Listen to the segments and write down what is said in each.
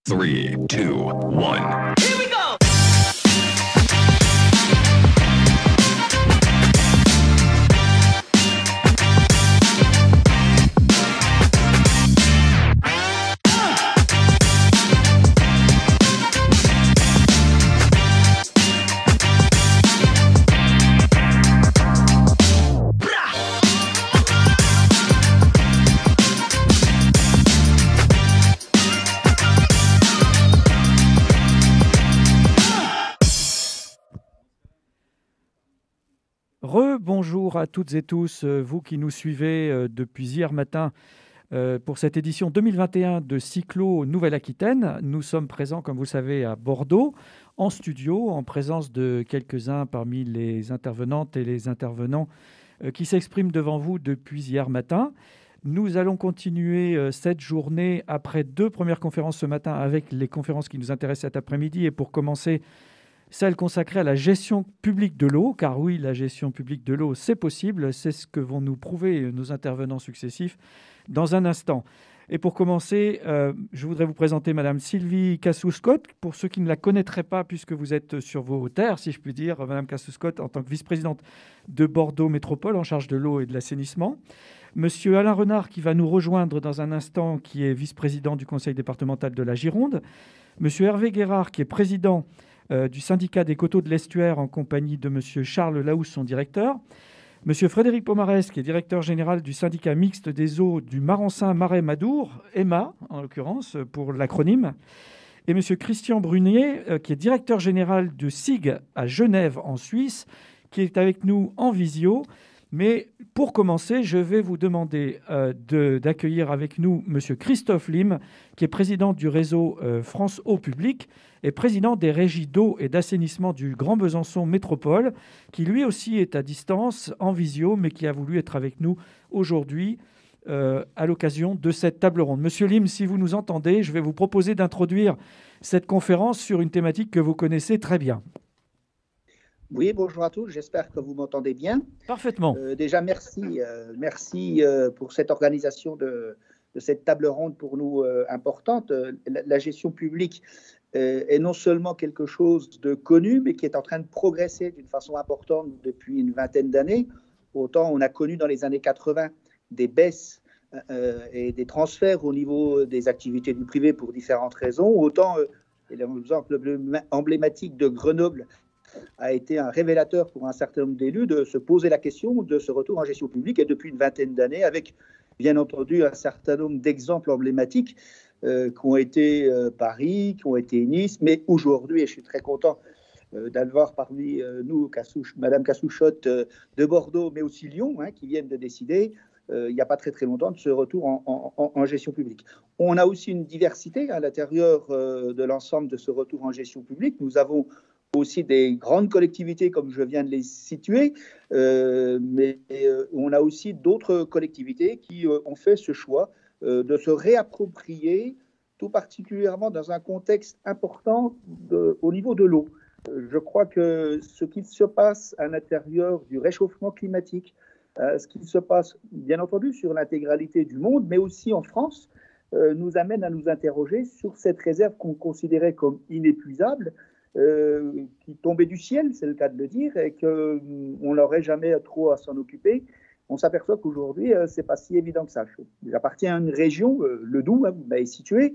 3, 2, 1. Here we go! Rebonjour à toutes et tous, vous qui nous suivez depuis hier matin pour cette édition 2021 de Cyclo Nouvelle-Aquitaine. Nous sommes présents, comme vous le savez, à Bordeaux, en studio, en présence de quelques-uns parmi les intervenantes et les intervenants qui s'expriment devant vous depuis hier matin. Nous allons continuer cette journée après deux premières conférences ce matin avec les conférences qui nous intéressent cet après-midi. Et pour commencer, celle consacrée à la gestion publique de l'eau, car oui, la gestion publique de l'eau, c'est possible, c'est ce que vont nous prouver nos intervenants successifs dans un instant. Et pour commencer, je voudrais vous présenter Madame Sylvie Cassou-Scott. Pour ceux qui ne la connaîtraient pas, puisque vous êtes sur vos terres, si je puis dire, Madame Cassou-Scott, en tant que vice-présidente de Bordeaux Métropole, en charge de l'eau et de l'assainissement. Monsieur Alain Renard, qui va nous rejoindre dans un instant, qui est vice-président du conseil départemental de la Gironde. Monsieur Hervé Guérard, qui est président du syndicat des coteaux de l'Estuaire en compagnie de M. Charles Laousse, son directeur. M. Frédéric Pomarès, qui est directeur général du syndicat mixte des eaux du Marensin-Marais-Madour, EMA en l'occurrence pour l'acronyme. Et M. Christian Brunier, qui est directeur général de SIG à Genève en Suisse, qui est avec nous en visio. Mais pour commencer, je vais vous demander d'accueillir avec nous M. Christophe Lim, qui est président du réseau France Eau Publique et président des régies d'eau et d'assainissement du Grand Besançon Métropole, qui lui aussi est à distance, en visio, mais qui a voulu être avec nous aujourd'hui à l'occasion de cette table ronde. Monsieur Lim, si vous nous entendez, je vais vous proposer d'introduire cette conférence sur une thématique que vous connaissez très bien. Oui, bonjour à tous, j'espère que vous m'entendez bien. Parfaitement. Déjà, merci pour cette organisation de cette table ronde pour nous importante. La gestion publique est non seulement quelque chose de connu, mais qui est en train de progresser d'une façon importante depuis une vingtaine d'années. Autant on a connu dans les années 80 des baisses et des transferts au niveau des activités du privé pour différentes raisons, autant l'exemple emblématique de Grenoble a été un révélateur pour un certain nombre d'élus de se poser la question de ce retour en gestion publique, et depuis une vingtaine d'années, avec bien entendu un certain nombre d'exemples emblématiques qui ont été Paris, qui ont été Nice, mais aujourd'hui, et je suis très content d'avoir parmi nous Madame Cassouchotte de Bordeaux, mais aussi Lyon, qui viennent de décider il n'y a pas très longtemps de ce retour en gestion publique. On a aussi une diversité à l'intérieur de l'ensemble de ce retour en gestion publique. Nous avons aussi des grandes collectivités, comme je viens de les situer, mais on a aussi d'autres collectivités qui ont fait ce choix de se réapproprier, tout particulièrement dans un contexte important au niveau de l'eau. Je crois que ce qui se passe à l'intérieur du réchauffement climatique, ce qui se passe, bien entendu, sur l'intégralité du monde, mais aussi en France, nous amène à nous interroger sur cette réserve qu'on considérait comme inépuisable, qui tombait du ciel, c'est le cas de le dire, et qu'on n'aurait jamais trop à s'en occuper. On s'aperçoit qu'aujourd'hui, ce n'est pas si évident que ça. J'appartiens à une région, le Doubs, vous m'avez situé,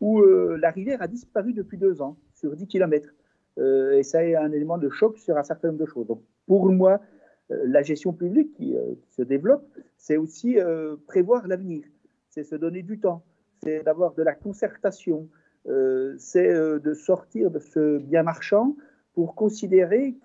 où la rivière a disparu depuis 2 ans, sur 10 km. Et ça est un élément de choc sur un certain nombre de choses. Donc, pour moi, la gestion publique qui se développe, c'est aussi prévoir l'avenir, c'est se donner du temps, c'est d'avoir de la concertation, c'est de sortir de ce bien marchand pour considérer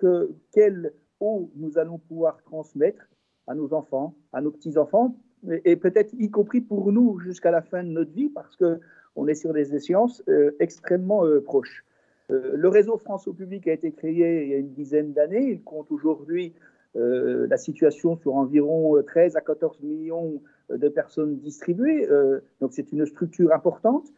quelle eau nous allons pouvoir transmettre à nos enfants, à nos petits-enfants, et peut-être y compris pour nous jusqu'à la fin de notre vie, parce qu'on est sur des échéances extrêmement proches. Le réseau France Eau Publique a été créé il y a une dizaine d'années. Il compte aujourd'hui la situation sur environ 13 à 14 millions de personnes distribuées. Donc c'est une structure importante.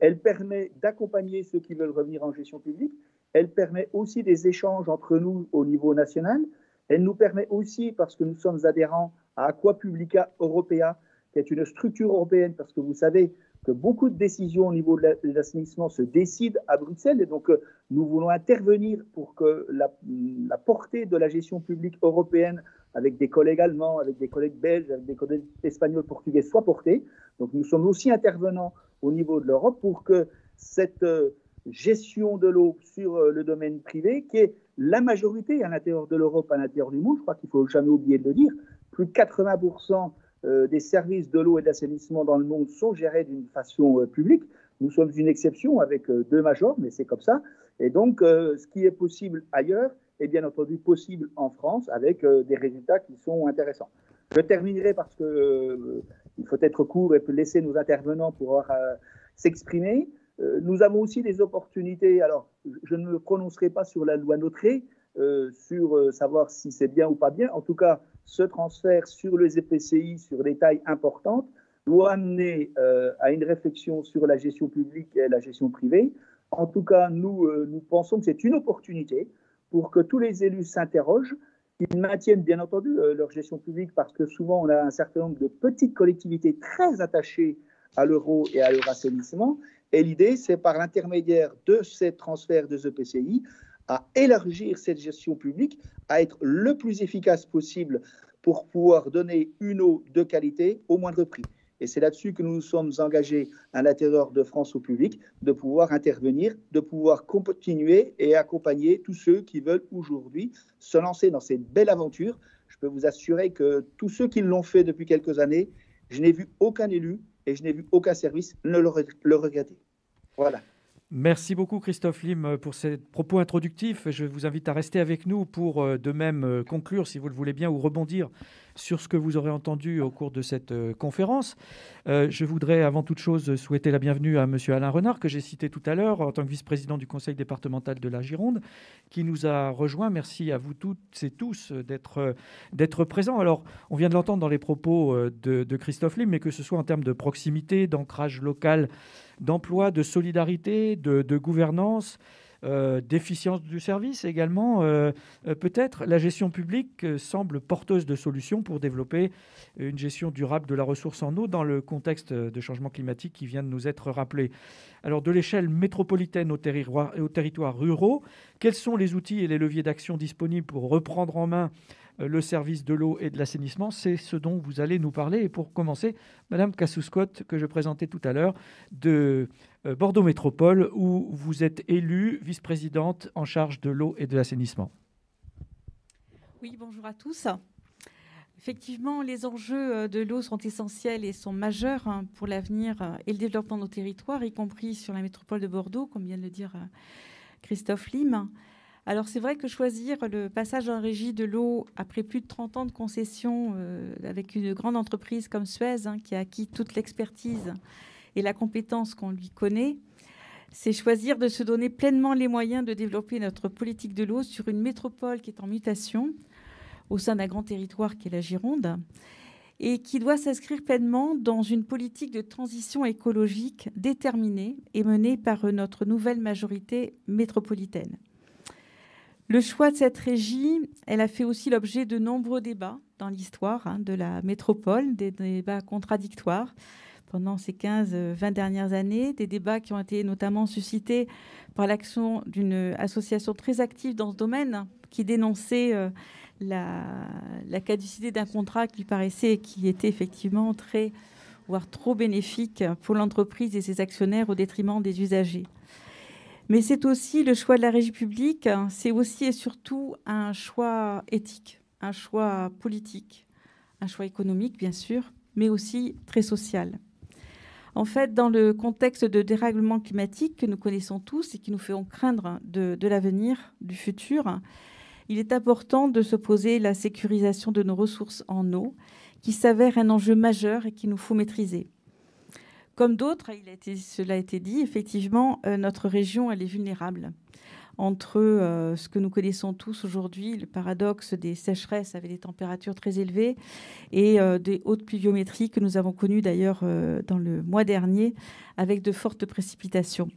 Elle permet d'accompagner ceux qui veulent revenir en gestion publique. Elle permet aussi des échanges entre nous au niveau national. Elle nous permet aussi, parce que nous sommes adhérents à Aqua Publica Europea, qui est une structure européenne, parce que vous savez, que beaucoup de décisions au niveau de l'assainissement se décident à Bruxelles. Et donc, nous voulons intervenir pour que la portée de la gestion publique européenne, avec des collègues allemands, avec des collègues belges, avec des collègues espagnols, portugais, soit portée. Donc, nous sommes aussi intervenants au niveau de l'Europe pour que cette gestion de l'eau sur le domaine privé, qui est la majorité à l'intérieur de l'Europe, à l'intérieur du monde, je crois qu'il ne faut jamais oublier de le dire, plus de 80% des services de l'eau et de l'assainissement dans le monde sont gérés d'une façon publique. Nous sommes une exception avec 2 majors, mais c'est comme ça. Et donc, ce qui est possible ailleurs est bien entendu possible en France avec des résultats qui sont intéressants. Je terminerai parce qu'il faut être court et laisser nos intervenants pouvoir s'exprimer. Nous avons aussi des opportunités. Alors, je ne me prononcerai pas sur la loi Notré, sur savoir si c'est bien ou pas bien. En tout cas, ce transfert sur les EPCI, sur des tailles importantes, doit amener à une réflexion sur la gestion publique et la gestion privée. En tout cas, nous pensons que c'est une opportunité pour que tous les élus s'interrogent, qu'ils maintiennent bien entendu leur gestion publique, parce que souvent on a un certain nombre de petites collectivités très attachées à l'euro et à leur assainissement. Et l'idée, c'est par l'intermédiaire de ces transferts des EPCI, à élargir cette gestion publique, à être le plus efficace possible pour pouvoir donner une eau de qualité au moindre prix. Et c'est là-dessus que nous nous sommes engagés à l'intérieur de France au public, de pouvoir intervenir, de pouvoir continuer et accompagner tous ceux qui veulent aujourd'hui se lancer dans cette belle aventure. Je peux vous assurer que tous ceux qui l'ont fait depuis quelques années, je n'ai vu aucun élu et je n'ai vu aucun service le regretter. Voilà. Merci beaucoup Christophe Lim pour ces propos introductifs. Je vous invite à rester avec nous pour de même conclure, si vous le voulez bien, ou rebondir sur ce que vous aurez entendu au cours de cette conférence. Je voudrais avant toute chose souhaiter la bienvenue à M. Alain Renard, que j'ai cité tout à l'heure en tant que vice-président du conseil départemental de la Gironde, qui nous a rejoints. Merci à vous toutes et tous d'être présents. Alors, on vient de l'entendre dans les propos de Christophe Lim, mais que ce soit en termes de proximité, d'ancrage local, d'emploi, de solidarité, de gouvernance, d'efficience du service également. Peut-être la gestion publique semble porteuse de solutions pour développer une gestion durable de la ressource en eau dans le contexte de changement climatique qui vient de nous être rappelé. Alors, de l'échelle métropolitaine aux territoires ruraux, quels sont les outils et les leviers d'action disponibles pour reprendre en main le service de l'eau et de l'assainissement? C'est ce dont vous allez nous parler. Et pour commencer, Madame Cassou-Scott, que je présentais tout à l'heure, de Bordeaux Métropole, où vous êtes élue vice-présidente en charge de l'eau et de l'assainissement. Oui, bonjour à tous. Effectivement, les enjeux de l'eau sont essentiels et sont majeurs pour l'avenir et le développement de nos territoires, y compris sur la métropole de Bordeaux, comme vient de le dire Christophe Lim. Alors, c'est vrai que choisir le passage en régie de l'eau après plus de 30 ans de concession avec une grande entreprise comme Suez, qui a acquis toute l'expertise et la compétence qu'on lui connaît, c'est choisir de se donner pleinement les moyens de développer notre politique de l'eau sur une métropole qui est en mutation au sein d'un grand territoire qui est la Gironde et qui doit s'inscrire pleinement dans une politique de transition écologique déterminée et menée par notre nouvelle majorité métropolitaine. Le choix de cette régie, elle a fait aussi l'objet de nombreux débats dans l'histoire de la métropole, des débats contradictoires pendant ces 15-20 dernières années, des débats qui ont été notamment suscités par l'action d'une association très active dans ce domaine qui dénonçait la caducité d'un contrat qui lui paraissait et qui était effectivement très, voire trop bénéfique pour l'entreprise et ses actionnaires au détriment des usagers. Mais c'est aussi le choix de la régie publique, c'est aussi et surtout un choix éthique, un choix politique, un choix économique bien sûr, mais aussi très social. En fait, dans le contexte de dérèglement climatique que nous connaissons tous et qui nous fait craindre de l'avenir, du futur, il est important de se poser la sécurisation de nos ressources en eau, qui s'avère un enjeu majeur et qu'il nous faut maîtriser. Comme d'autres, cela a été dit, effectivement, notre région, elle est vulnérable. Entre ce que nous connaissons tous aujourd'hui, le paradoxe des sécheresses avec des températures très élevées et des hautes pluviométries que nous avons connues d'ailleurs dans le mois dernier avec de fortes précipitations.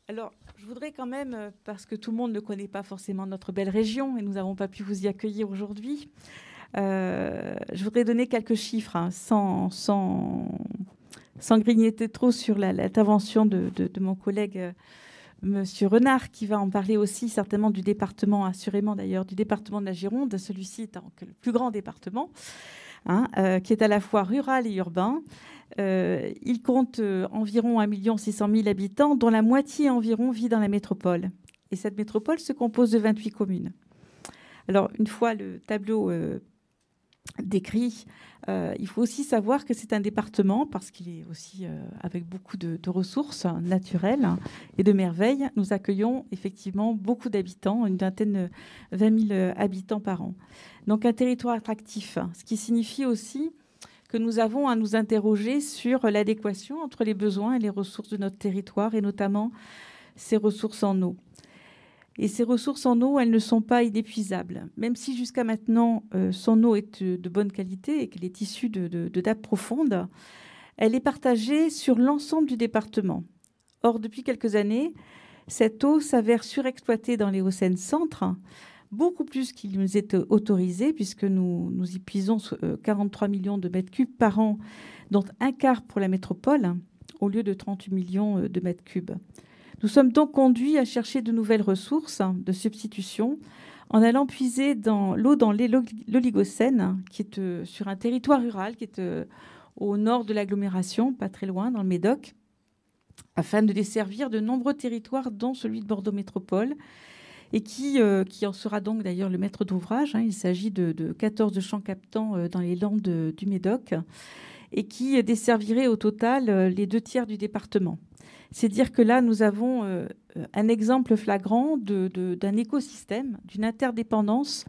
Alors, je voudrais quand même, parce que tout le monde ne connaît pas forcément notre belle région et nous n'avons pas pu vous y accueillir aujourd'hui, je voudrais donner quelques chiffres sans sans grignoter trop sur l'intervention de mon collègue Monsieur Renard, qui va en parler aussi certainement du département, assurément d'ailleurs, du département de la Gironde, celui-ci étant le plus grand département, qui est à la fois rural et urbain. Il compte environ 1 600 000 habitants, dont la moitié environ vit dans la métropole. Et cette métropole se compose de 28 communes. Alors, une fois le tableau décrit, il faut aussi savoir que c'est un département, parce qu'il est aussi avec beaucoup de ressources naturelles et de merveilles. Nous accueillons effectivement beaucoup d'habitants, une vingtaine, 20 000 habitants par an. Donc un territoire attractif, ce qui signifie aussi que nous avons à nous interroger sur l'adéquation entre les besoins et les ressources de notre territoire, et notamment ces ressources en eau. Et ces ressources en eau, elles ne sont pas inépuisables. Même si jusqu'à maintenant, son eau est de bonne qualité et qu'elle est issue de nappes profondes, elle est partagée sur l'ensemble du département. Or, depuis quelques années, cette eau s'avère surexploitée dans les Hauts-de-Seine centre, beaucoup plus qu'il nous est autorisé, puisque nous y puisons 43 millions de mètres cubes par an, dont un quart pour la métropole, au lieu de 38 millions de mètres cubes. Nous sommes donc conduits à chercher de nouvelles ressources de substitution en allant puiser dans l'eau dans l'Oligocène, qui est sur un territoire rural, qui est au nord de l'agglomération, pas très loin, dans le Médoc, afin de desservir de nombreux territoires, dont celui de Bordeaux Métropole, et qui en sera donc d'ailleurs le maître d'ouvrage. Il s'agit de 14 champs captants dans les Landes du Médoc, et qui desservirait au total les 2 tiers du département. C'est dire que là, nous avons un exemple flagrant d'un écosystème, d'une interdépendance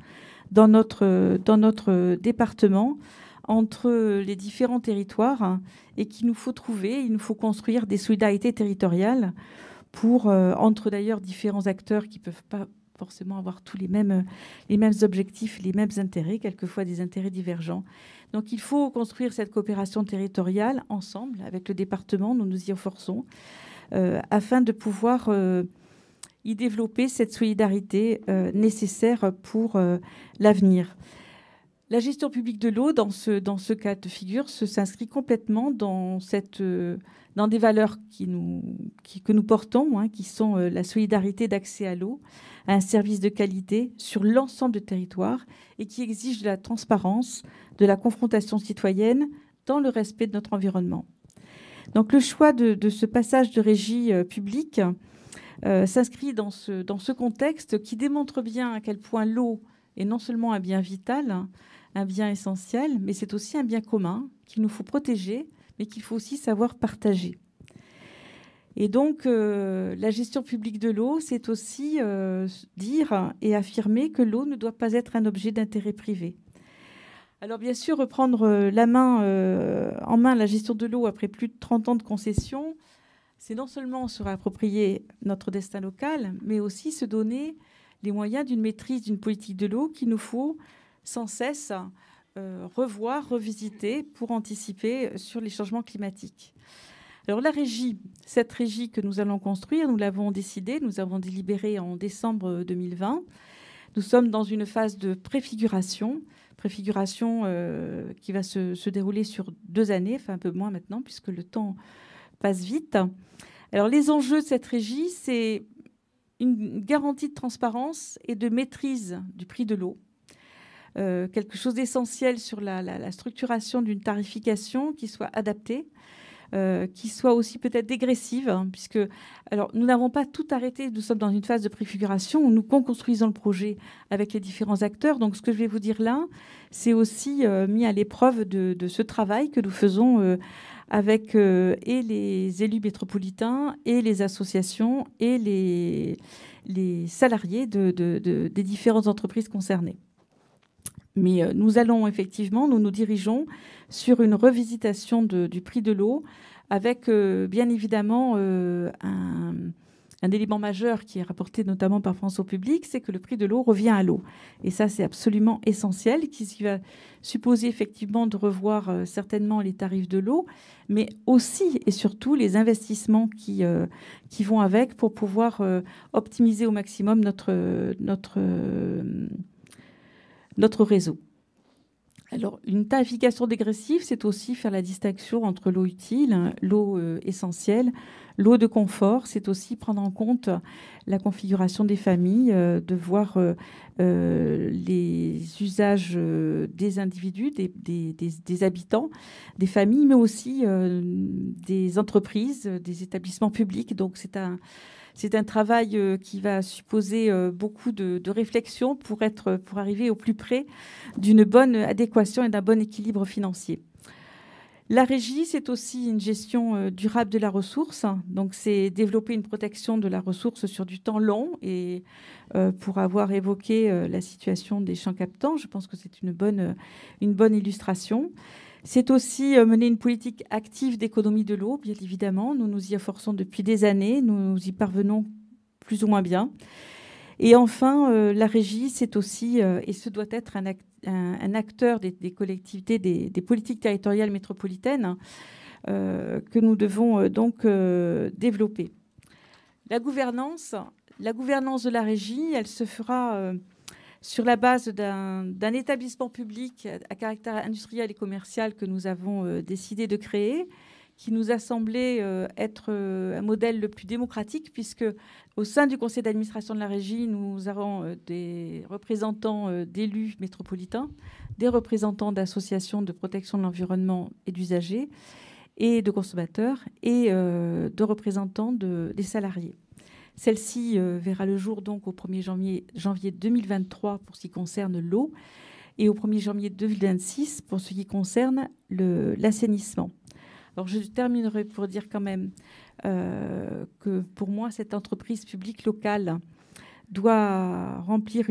dans notre département entre les différents territoires, et qu'il nous faut trouver, il nous faut construire des solidarités territoriales entre d'ailleurs différents acteurs qui ne peuvent pas forcément avoir tous les mêmes objectifs, les mêmes intérêts, quelquefois des intérêts divergents. Donc il faut construire cette coopération territoriale ensemble avec le département, nous nous y efforçons, afin de pouvoir y développer cette solidarité nécessaire pour l'avenir. La gestion publique de l'eau, dans ce cas de figure, s'inscrit complètement dans des valeurs que nous portons, qui sont la solidarité d'accès à l'eau, à un service de qualité sur l'ensemble du territoire, et qui exige de la transparence, de la confrontation citoyenne dans le respect de notre environnement. Donc le choix de ce passage de régie publique s'inscrit dans ce contexte qui démontre bien à quel point l'eau est non seulement un bien vital, un bien essentiel, mais c'est aussi un bien commun qu'il nous faut protéger, mais qu'il faut aussi savoir partager. Et donc la gestion publique de l'eau, c'est aussi dire et affirmer que l'eau ne doit pas être un objet d'intérêt privé. Alors bien sûr, reprendre en main la gestion de l'eau après plus de 30 ans de concession, c'est non seulement se réapproprier notre destin local, mais aussi se donner les moyens d'une maîtrise d'une politique de l'eau qu'il nous faut sans cesse revoir, revisiter pour anticiper sur les changements climatiques. Alors la régie, cette régie que nous allons construire, nous l'avons décidé, nous avons délibéré en décembre 2020. Nous sommes dans une phase de préfiguration qui va se dérouler sur 2 années, enfin un peu moins maintenant, puisque le temps passe vite. Alors les enjeux de cette régie, c'est une garantie de transparence et de maîtrise du prix de l'eau. Quelque chose d'essentiel sur la structuration d'une tarification qui soit adaptée, qui soit aussi peut-être dégressive, puisque alors, nous n'avons pas tout arrêté. Nous sommes dans une phase de préfiguration où nous construisons le projet avec les différents acteurs. Donc ce que je vais vous dire là, c'est aussi mis à l'épreuve de ce travail que nous faisons avec et les élus métropolitains et les associations et les salariés des différentes entreprises concernées. Mais nous allons effectivement, nous nous dirigeons sur une revisitation du prix de l'eau avec bien évidemment un élément majeur qui est rapporté notamment par France au Public, c'est que le prix de l'eau revient à l'eau. Et ça, c'est absolument essentiel, qui va supposer effectivement de revoir certainement les tarifs de l'eau, mais aussi et surtout les investissements qui vont avec pour pouvoir optimiser au maximum notre réseau. Alors, une tarification dégressive, c'est aussi faire la distinction entre l'eau utile, l'eau essentielle, l'eau de confort. C'est aussi prendre en compte la configuration des familles, de voir les usages des individus, des habitants, des familles, mais aussi des entreprises, des établissements publics. Donc, c'est un travail qui va supposer beaucoup de réflexion pour arriver au plus près d'une bonne adéquation et d'un bon équilibre financier. La régie, c'est aussi une gestion durable de la ressource. Donc, c'est développer une protection de la ressource sur du temps long. Et pour avoir évoqué la situation des champs captants, je pense que c'est une bonne illustration. C'est aussi mener une politique active d'économie de l'eau, bien évidemment. Nous nous y efforçons depuis des années. Nous y parvenons plus ou moins bien. Et enfin, la régie, c'est aussi, et ce doit être un acteur des collectivités, des politiques territoriales métropolitaines que nous devons donc développer. La gouvernance de la régie, elle se fera sur la base d'un établissement public à caractère industriel et commercial que nous avons décidé de créer, qui nous a semblé être un modèle le plus démocratique, puisque au sein du conseil d'administration de la régie, nous avons des représentants d'élus métropolitains, des représentants d'associations de protection de l'environnement et d'usagers et de consommateurs, et de représentants des salariés. Celle-ci verra le jour donc au 1er janvier 2023 pour ce qui concerne l'eau et au 1er janvier 2026 pour ce qui concerne l'assainissement. Alors je terminerai pour dire quand même que pour moi, cette entreprise publique locale doit remplir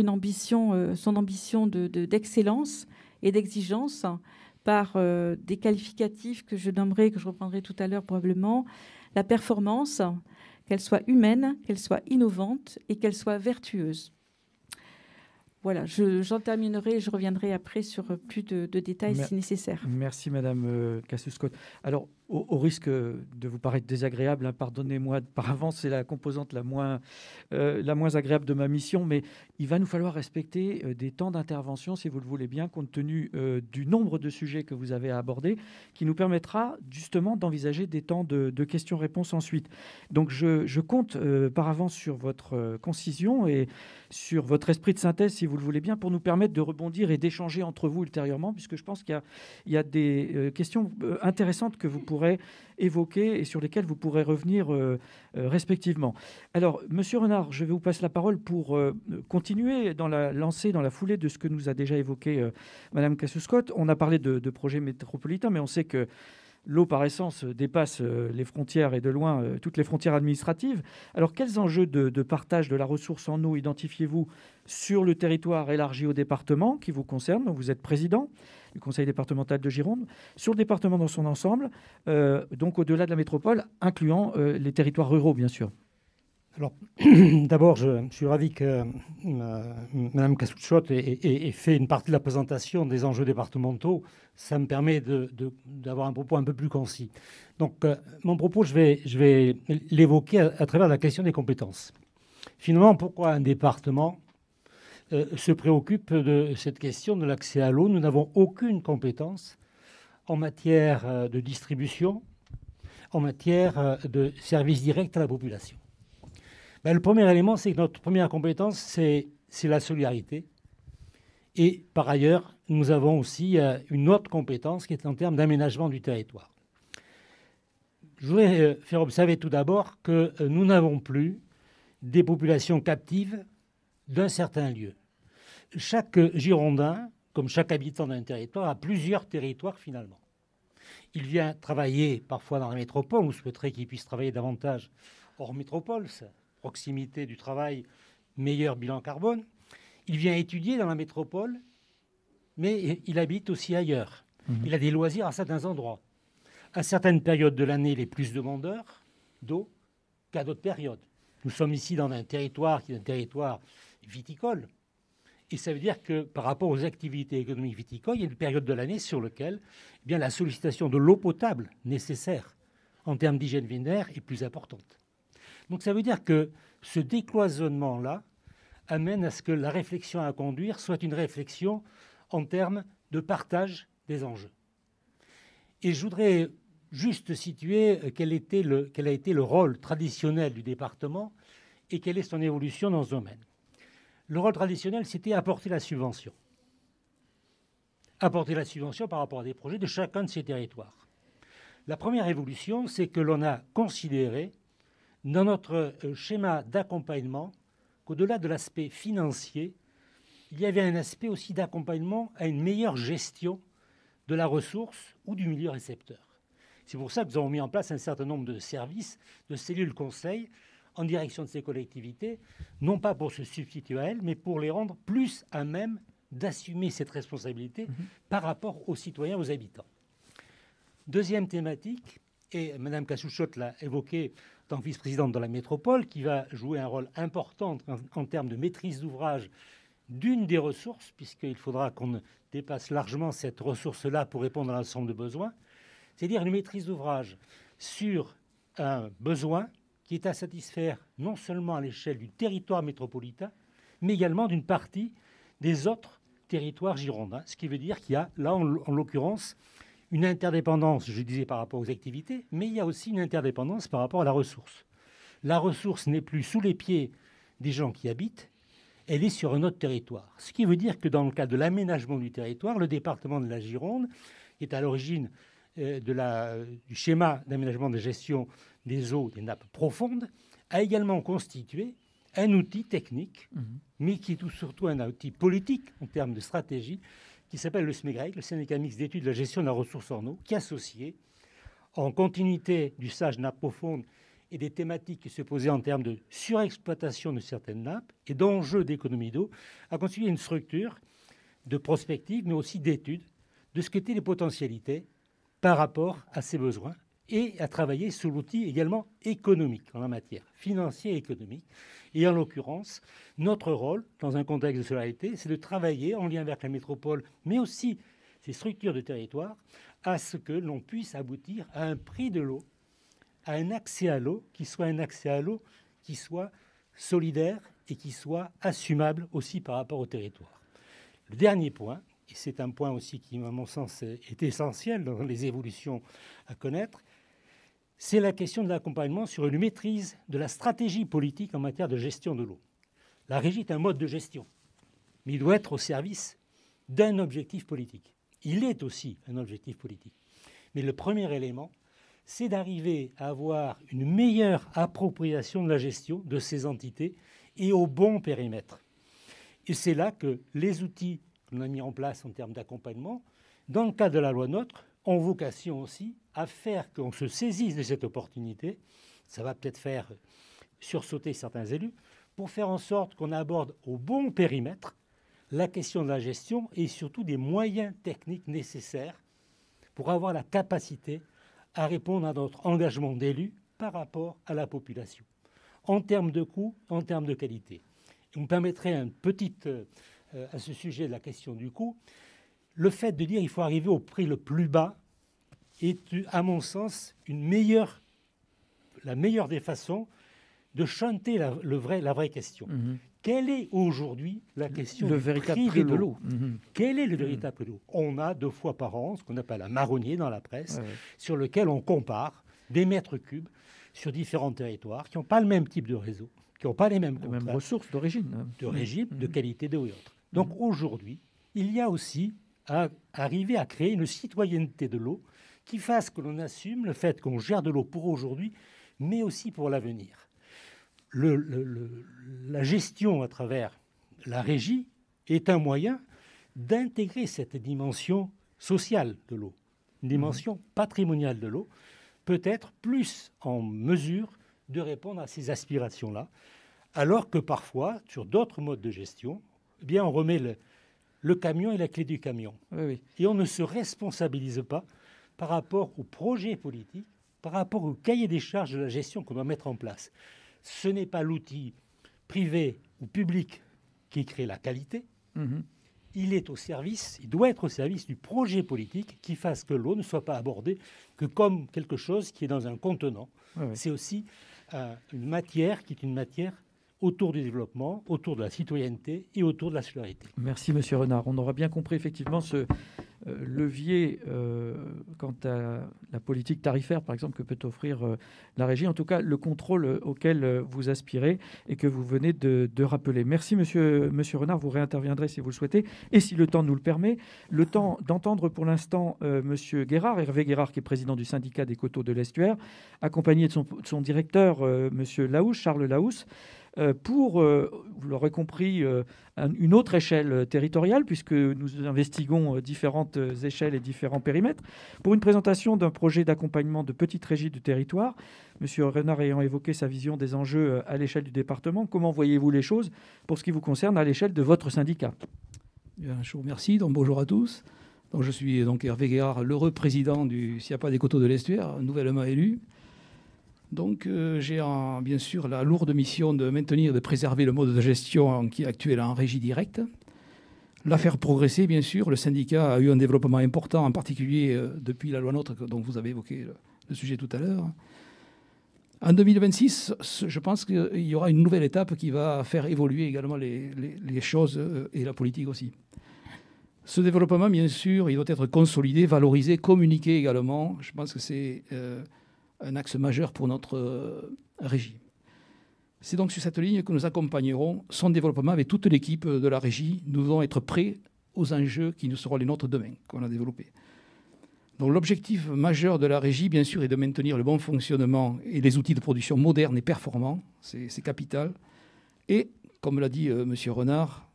son ambition d'excellence et d'exigence par des qualificatifs que je nommerai, que je reprendrai tout à l'heure probablement, la performance, qu'elle soit humaine, qu'elle soit innovante et qu'elle soit vertueuse. Voilà, j'en terminerai et je reviendrai après sur plus de détails si nécessaire. Merci Madame Cassius-Scott. Alors, au risque de vous paraître désagréable, pardonnez-moi par avance, c'est la composante la moins agréable de ma mission, mais il va nous falloir respecter des temps d'intervention, si vous le voulez bien, compte tenu du nombre de sujets que vous avez à aborder, qui nous permettra justement d'envisager des temps de questions-réponses ensuite. Donc, je compte par avance sur votre concision et sur votre esprit de synthèse, si vous le voulez bien, pour nous permettre de rebondir et d'échanger entre vous ultérieurement, puisque je pense qu'il y a des questions intéressantes que vous pourrez évoquer et sur lesquelles vous pourrez revenir respectivement. Alors, Monsieur Renard, je vais vous passer la parole pour continuer dans la foulée de ce que nous a déjà évoqué Madame Cassius-Scott. On a parlé de projets métropolitains, mais on sait que l'eau, par essence, dépasse les frontières et de loin toutes les frontières administratives. Alors, quels enjeux de partage de la ressource en eau identifiez-vous sur le territoire élargi au département qui vous concerne, dont vous êtes président du conseil départemental de Gironde, sur le département dans son ensemble, donc au-delà de la métropole, incluant les territoires ruraux, bien sûr? Alors, d'abord, je suis ravi que Mme Cassius-Scott ait fait une partie de la présentation des enjeux départementaux. Ça me permet d'avoir un propos un peu plus concis. Donc, mon propos, je vais l'évoquer à travers la question des compétences. Finalement, pourquoi un département se préoccupe de cette question de l'accès à l'eau? Nous n'avons aucune compétence en matière de distribution, en matière de services directs à la population. Le premier élément, c'est que notre première compétence, c'est la solidarité. Et par ailleurs, nous avons aussi une autre compétence qui est en termes d'aménagement du territoire. Je voudrais faire observer tout d'abord que nous n'avons plus des populations captives d'un certain lieu. Chaque Girondin, comme chaque habitant d'un territoire, a plusieurs territoires finalement. Il vient travailler parfois dans la métropole, on souhaiterait qu'il puisse travailler davantage hors métropole, proximité du travail, meilleur bilan carbone. Il vient étudier dans la métropole, mais il habite aussi ailleurs. Il a des loisirs à certains endroits. À certaines périodes de l'année, il est plus demandeur d'eau qu'à d'autres périodes. Nous sommes ici dans un territoire qui est un territoire viticole. Et ça veut dire que par rapport aux activités économiques viticoles, il y a une période de l'année sur laquelle la sollicitation de l'eau potable nécessaire en termes d'hygiène vénère est plus importante. Donc ça veut dire que ce décloisonnement-là amène à ce que la réflexion à conduire soit une réflexion en termes de partage des enjeux. Et je voudrais juste situer quel a été le rôle traditionnel du département et quelle est son évolution dans ce domaine. Le rôle traditionnel, c'était apporter la subvention. Apporter la subvention par rapport à des projets de chacun de ces territoires. La première évolution, c'est que l'on a considéré dans notre schéma d'accompagnement qu'au-delà de l'aspect financier, il y avait un aspect aussi d'accompagnement à une meilleure gestion de la ressource ou du milieu récepteur. C'est pour ça que nous avons mis en place un certain nombre de services, de cellules conseils en direction de ces collectivités, non pas pour se substituer à elles, mais pour les rendre plus à même d'assumer cette responsabilité par rapport aux citoyens, aux habitants. Deuxième thématique, et Mme Kassouchot l'a évoqué en tant que vice-présidente de la métropole, qui va jouer un rôle important en termes de maîtrise d'ouvrage d'une des ressources, puisqu'il faudra qu'on dépasse largement cette ressource-là pour répondre à l'ensemble de besoins, c'est-à-dire une maîtrise d'ouvrage sur un besoin qui est à satisfaire non seulement à l'échelle du territoire métropolitain, mais également d'une partie des autres territoires girondins. Ce qui veut dire qu'il y a là, en l'occurrence, une interdépendance, je disais, par rapport aux activités, mais il y a aussi une interdépendance par rapport à la ressource. La ressource n'est plus sous les pieds des gens qui habitent, elle est sur un autre territoire. Ce qui veut dire que dans le cadre de l'aménagement du territoire, le département de la Gironde est à l'origine du schéma d'aménagement de gestion des eaux des nappes profondes, a également constitué un outil technique, mais qui est surtout un outil politique en termes de stratégie, qui s'appelle le SMEGREC, le syndicat mixte d'études de la gestion de la ressource en eau, qui associé, en continuité du SAGE nappes profondes et des thématiques qui se posaient en termes de surexploitation de certaines nappes et d'enjeux d'économie d'eau, a constitué une structure de prospective, mais aussi d'études de ce qu'étaient les potentialités par rapport à ces besoins et à travailler sous l'outil également économique en la matière, financier et économique. Et en l'occurrence, notre rôle, dans un contexte de solidarité, c'est de travailler en lien avec la métropole, mais aussi ces structures de territoire, à ce que l'on puisse aboutir à un prix de l'eau, à un accès à l'eau qui soit un accès à l'eau qui soit solidaire et qui soit assumable aussi par rapport au territoire. Le dernier point, et c'est un point aussi qui, à mon sens, est essentiel dans les évolutions à connaître, c'est la question de l'accompagnement sur une maîtrise de la stratégie politique en matière de gestion de l'eau. La régie est un mode de gestion, mais il doit être au service d'un objectif politique. Il est aussi un objectif politique. Mais le premier élément, c'est d'arriver à avoir une meilleure appropriation de la gestion de ces entités et au bon périmètre. Et c'est là que les outils qu'on a mis en place en termes d'accompagnement, dans le cadre de la loi NOTRe, ont vocation aussi à faire qu'on se saisisse de cette opportunité. Ça va peut-être faire sursauter certains élus, pour faire en sorte qu'on aborde au bon périmètre la question de la gestion et surtout des moyens techniques nécessaires pour avoir la capacité à répondre à notre engagement d'élus par rapport à la population, en termes de coût, en termes de qualité. Vous me permettrez un petit, à ce sujet de la question du coût, le fait de dire qu'il faut arriver au prix le plus bas est, à mon sens, la meilleure des façons de chanter la vraie question. Quelle est aujourd'hui la question du véritable prix de l'eau? Quel est le véritable prix de l'eau? On a 2 fois par an ce qu'on appelle un marronnier dans la presse, sur lequel on compare des mètres cubes sur différents territoires qui n'ont pas le même type de réseau, qui n'ont pas les mêmes ressources d'origine. De qualité d'eau et autres. Donc aujourd'hui, il y a aussi à arriver à créer une citoyenneté de l'eau qui fasse que l'on assume le fait qu'on gère de l'eau pour aujourd'hui, mais aussi pour l'avenir. La gestion à travers la régie est un moyen d'intégrer cette dimension sociale de l'eau, une dimension patrimoniale de l'eau, peut-être plus en mesure de répondre à ces aspirations-là, alors que parfois, sur d'autres modes de gestion, eh bien, on remet le camion et la clé du camion. Et on ne se responsabilise pas par rapport au projet politique, par rapport au cahier des charges de la gestion qu'on doit mettre en place. Ce n'est pas l'outil privé ou public qui crée la qualité. Il doit être au service du projet politique qui fasse que l'eau ne soit pas abordée que comme quelque chose qui est dans un contenant. C'est aussi une matière qui est une matière autour du développement, autour de la citoyenneté et autour de la solidarité. Merci, Monsieur Renard. On aura bien compris effectivement ce levier quant à la politique tarifaire, par exemple, que peut offrir la régie. En tout cas, le contrôle auquel vous aspirez et que vous venez de rappeler. Merci, Monsieur Renard. Vous réinterviendrez si vous le souhaitez et si le temps nous le permet. Le temps d'entendre pour l'instant Monsieur Guérard, Hervé Guérard, qui est président du syndicat des coteaux de l'Estuaire, accompagné de son directeur, Monsieur Laousse, Charles Laousse, pour, vous l'aurez compris, une autre échelle territoriale, puisque nous investiguons différentes échelles et différents périmètres, pour une présentation d'un projet d'accompagnement de petites régies du territoire. Monsieur Renard ayant évoqué sa vision des enjeux à l'échelle du département, comment voyez-vous les choses pour ce qui vous concerne à l'échelle de votre syndicat ? Bien, je vous remercie. Donc, bonjour à tous. Donc, je suis donc Hervé Guérard, l'heureux président du SIAPA des coteaux de l'Estuaire, nouvellement élu. Donc, j'ai bien sûr la lourde mission de maintenir et de préserver le mode de gestion qui est actuel en régie directe. La faire progresser, bien sûr. Le syndicat a eu un développement important, en particulier depuis la loi NOTRe, dont vous avez évoqué le sujet tout à l'heure. En 2026, je pense qu'il y aura une nouvelle étape qui va faire évoluer également les choses et la politique aussi. Ce développement, bien sûr, il doit être consolidé, valorisé, communiqué également. Je pense que c'est un axe majeur pour notre régie. C'est donc sur cette ligne que nous accompagnerons son développement avec toute l'équipe de la régie. Nous devons être prêts aux enjeux qui nous seront les nôtres demain, qu'on a développés. Donc l'objectif majeur de la régie, bien sûr, est de maintenir le bon fonctionnement et les outils de production modernes et performants. C'est capital. Et, comme l'a dit M. Renard,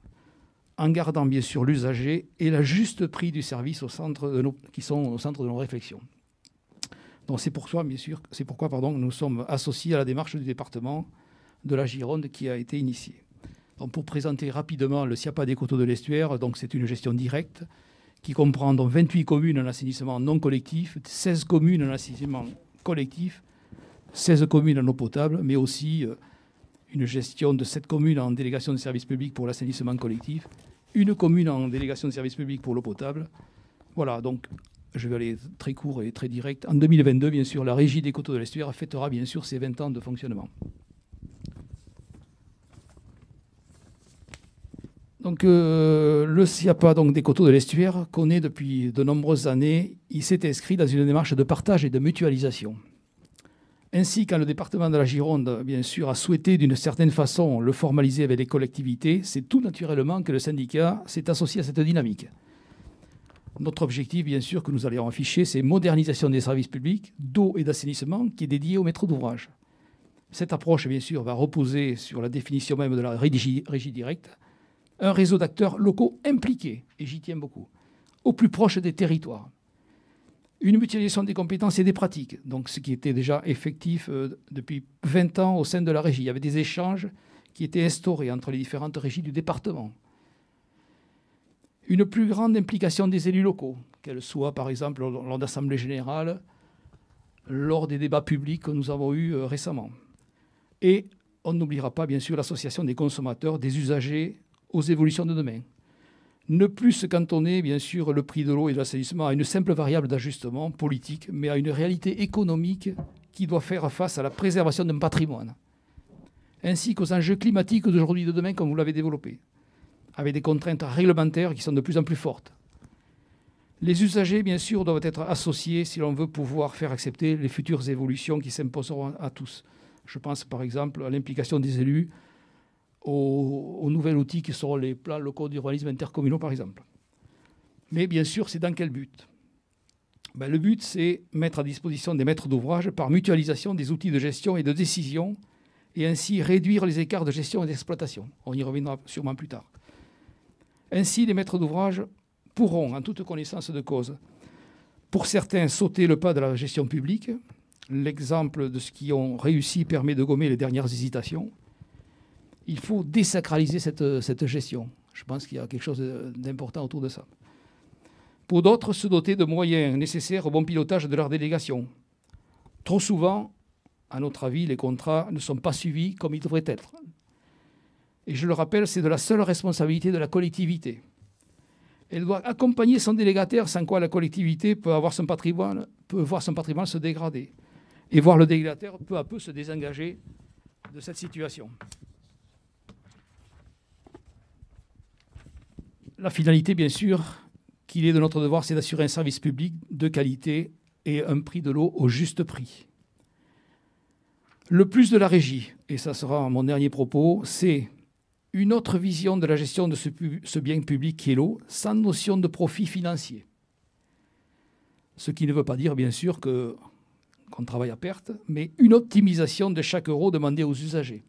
en gardant bien sûr l'usager et le juste prix du service qui sont au centre de nos réflexions. Donc c'est pourquoi nous sommes associés à la démarche du département de la Gironde qui a été initiée. Donc pour présenter rapidement le SIAPA des coteaux de l'Estuaire, donc c'est une gestion directe qui comprend donc 28 communes en assainissement non collectif, 16 communes en assainissement collectif, 16 communes en eau potable, mais aussi une gestion de 7 communes en délégation de services publics pour l'assainissement collectif, une commune en délégation de services publics pour l'eau potable. Voilà, donc je vais aller très court et très direct. En 2022, bien sûr, la régie des coteaux de l'Estuaire fêtera bien sûr ses 20 ans de fonctionnement. Donc, le SIAPA donc, des coteaux de l'Estuaire connaît depuis de nombreuses années, il s'est inscrit dans une démarche de partage et de mutualisation. Ainsi, quand le département de la Gironde, bien sûr, a souhaité d'une certaine façon le formaliser avec les collectivités, c'est tout naturellement que le syndicat s'est associé à cette dynamique. Notre objectif, bien sûr, que nous allons afficher, c'est modernisation des services publics d'eau et d'assainissement qui est dédié au maître d'ouvrage. Cette approche, bien sûr, va reposer sur la définition même de la régie directe, un réseau d'acteurs locaux impliqués, et j'y tiens beaucoup, au plus proche des territoires. Une mutualisation des compétences et des pratiques, donc ce qui était déjà effectif depuis 20 ans au sein de la régie. Il y avait des échanges qui étaient instaurés entre les différentes régies du département. Une plus grande implication des élus locaux, qu'elle soit par exemple lors d'assemblées générales, lors des débats publics que nous avons eus récemment. Et on n'oubliera pas bien sûr l'association des consommateurs, des usagers aux évolutions de demain. Ne plus se cantonner bien sûr le prix de l'eau et de l'assainissement à une simple variable d'ajustement politique, mais à une réalité économique qui doit faire face à la préservation d'un patrimoine, ainsi qu'aux enjeux climatiques d'aujourd'hui et de demain comme vous l'avez développé, avec des contraintes réglementaires qui sont de plus en plus fortes. Les usagers, bien sûr, doivent être associés si l'on veut pouvoir faire accepter les futures évolutions qui s'imposeront à tous. Je pense par exemple à l'implication des élus, aux nouveaux outils qui seront les plans locaux d'urbanisme intercommunaux, par exemple. Mais bien sûr, c'est dans quel but ? Le but, c'est mettre à disposition des maîtres d'ouvrage par mutualisation des outils de gestion et de décision et ainsi réduire les écarts de gestion et d'exploitation. On y reviendra sûrement plus tard. Ainsi, les maîtres d'ouvrage pourront, en toute connaissance de cause, pour certains, sauter le pas de la gestion publique. L'exemple de ce qui ont réussi permet de gommer les dernières hésitations. Il faut désacraliser cette gestion. Je pense qu'il y a quelque chose d'important autour de ça. Pour d'autres, se doter de moyens nécessaires au bon pilotage de leur délégation. Trop souvent, à notre avis, les contrats ne sont pas suivis comme ils devraient être. Et je le rappelle, c'est de la seule responsabilité de la collectivité. Elle doit accompagner son délégataire, sans quoi la collectivité peut voir son patrimoine se dégrader et voir le délégataire peu à peu se désengager de cette situation. La finalité, bien sûr, qu'il est de notre devoir, c'est d'assurer un service public de qualité et un prix de l'eau au juste prix. Le plus de la régie, et ça sera mon dernier propos, c'est une autre vision de la gestion de ce bien public qui est l'eau, sans notion de profit financier. Ce qui ne veut pas dire, bien sûr, qu'on travaille à perte, mais une optimisation de chaque euro demandé aux usagers.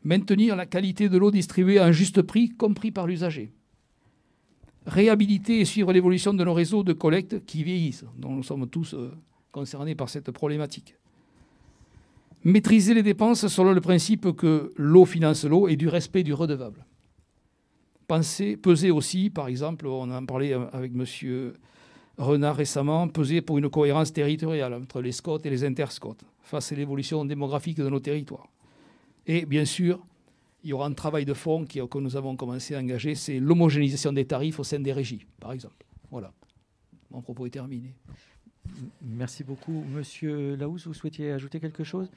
Maintenir la qualité de l'eau distribuée à un juste prix, compris par l'usager. Réhabiliter et suivre l'évolution de nos réseaux de collecte qui vieillissent, dont nous sommes tous concernés par cette problématique. Maîtriser les dépenses selon le principe que l'eau finance l'eau et du respect du redevable. Peser aussi, par exemple, on en parlait avec M. Renard récemment, peser pour une cohérence territoriale entre les SCOT et les interscots face à l'évolution démographique de nos territoires. Et bien sûr, il y aura un travail de fond que nous avons commencé à engager, c'est l'homogénéisation des tarifs au sein des régies, par exemple. Voilà, mon propos est terminé. Merci beaucoup. Monsieur Laous, vous souhaitiez ajouter quelque chose ?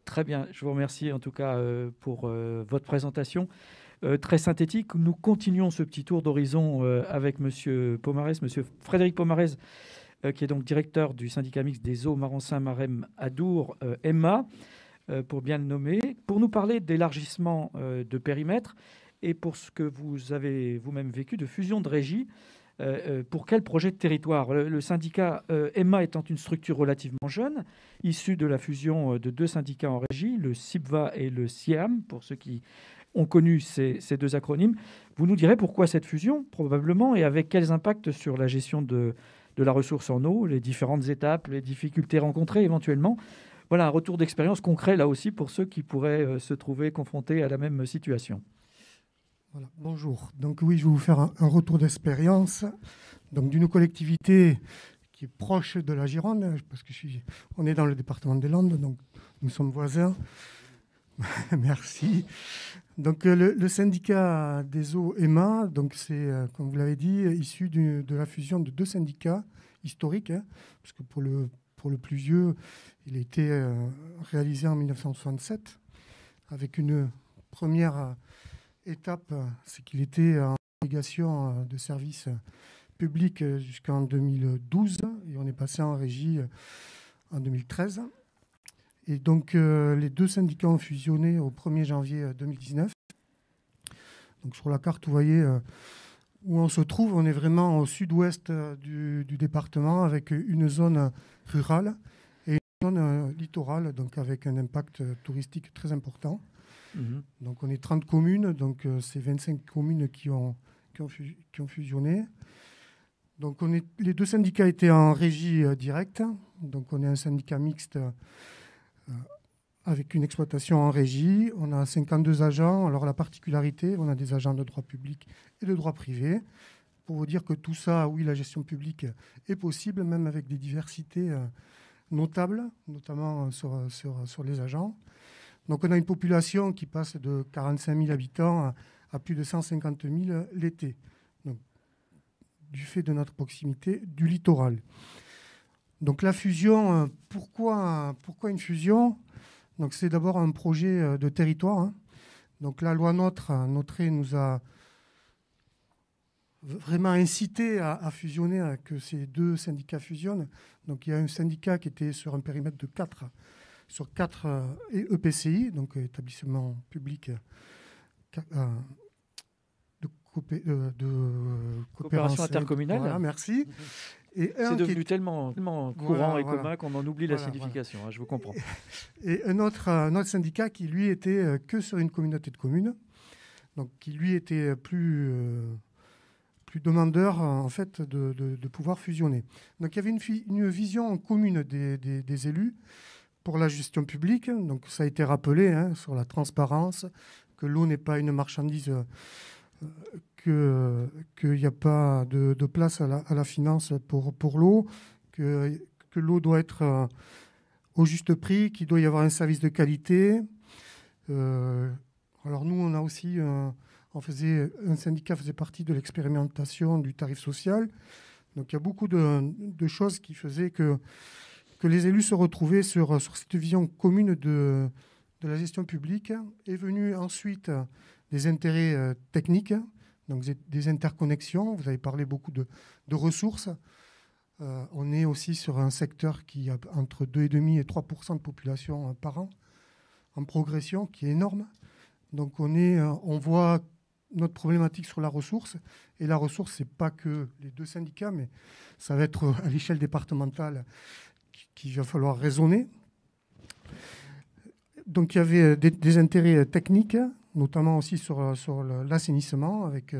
Très bien, je vous remercie en tout cas pour votre présentation. Très synthétique, nous continuons ce petit tour d'horizon avec Monsieur Pomarez, Monsieur Frédéric Pomarez, qui est donc directeur du syndicat mixte des eaux Marensin-Marem Adour, EMMA, pour bien le nommer, pour nous parler d'élargissement de périmètre et pour ce que vous avez vous-même vécu de fusion de régie. Pour quel projet de territoire ? Le syndicat EMMA étant une structure relativement jeune, issue de la fusion de deux syndicats en régie, le SIPVA et le SIAM, pour ceux qui ont connu ces deux acronymes. Vous nous direz pourquoi cette fusion, probablement, et avec quels impacts sur la gestion de la ressource en eau, les différentes étapes, les difficultés rencontrées éventuellement. Voilà un retour d'expérience concret, là aussi, pour ceux qui pourraient se trouver confrontés à la même situation. Voilà, bonjour. Donc oui, je vais vous faire un retour d'expérience d'une collectivité qui est proche de la Gironde, parce que on est dans le département des Landes, donc nous sommes voisins. Merci. Donc le syndicat des eaux EMMA, donc c'est, comme vous l'avez dit, issu de la fusion de deux syndicats historiques, parce que pour le plus vieux, il a été réalisé en 1967, avec une première étape, c'est qu'il était en obligation de service public jusqu'en 2012 et on est passé en régie en 2013. Et donc les deux syndicats ont fusionné au 1er janvier 2019. Donc sur la carte, vous voyez où on se trouve. On est vraiment au sud-ouest du département avec une zone rurale et une zone littorale, donc avec un impact touristique très important. Donc on est 30 communes, donc c'est 25 communes qui ont fusionné. Donc les deux syndicats étaient en régie directe, donc on est un syndicat mixte avec une exploitation en régie. On a 52 agents. Alors la particularité, on a des agents de droit public et de droit privé. Pour vous dire que tout ça, oui, la gestion publique est possible, même avec des diversités notables, notamment sur les agents. Donc on a une population qui passe de 45 000 habitants à plus de 150 000 l'été, donc, du fait de notre proximité du littoral. Donc la fusion, pourquoi une fusion ? Donc c'est d'abord un projet de territoire. Donc la loi NOTRe nous a vraiment incité à fusionner, que ces deux syndicats fusionnent. Donc il y a un syndicat qui était sur un périmètre de 4 EPCI, donc établissements publics de coopération intercommunale. Voilà, merci. C'est devenu tellement courant et commun qu'on en oublie la signification, je vous comprends. Et un autre syndicat qui, lui, était que sur une communauté de communes, donc qui, lui, était plus demandeur, en fait, de pouvoir fusionner. Donc il y avait une vision commune des élus pour la gestion publique. Donc ça a été rappelé sur la transparence, que l'eau n'est pas une marchandise, qu'il n'y a pas de place à la finance pour l'eau, que l'eau doit être au juste prix, qu'il doit y avoir un service de qualité. Alors nous, on a aussi, un syndicat faisait partie de l'expérimentation du tarif social. Donc il y a beaucoup de choses qui faisaient que les élus se retrouvaient sur cette vision commune de la gestion publique. Est venu ensuite des intérêts techniques, donc des interconnexions. Vous avez parlé beaucoup de ressources. On est aussi sur un secteur qui a entre 2,5 et 3% de population par an, en progression, qui est énorme. Donc on voit notre problématique sur la ressource. Et la ressource, ce n'est pas que les 2 syndicats, mais ça va être à l'échelle départementale qu'il va falloir raisonner. Donc il y avait des intérêts techniques, notamment aussi sur l'assainissement, avec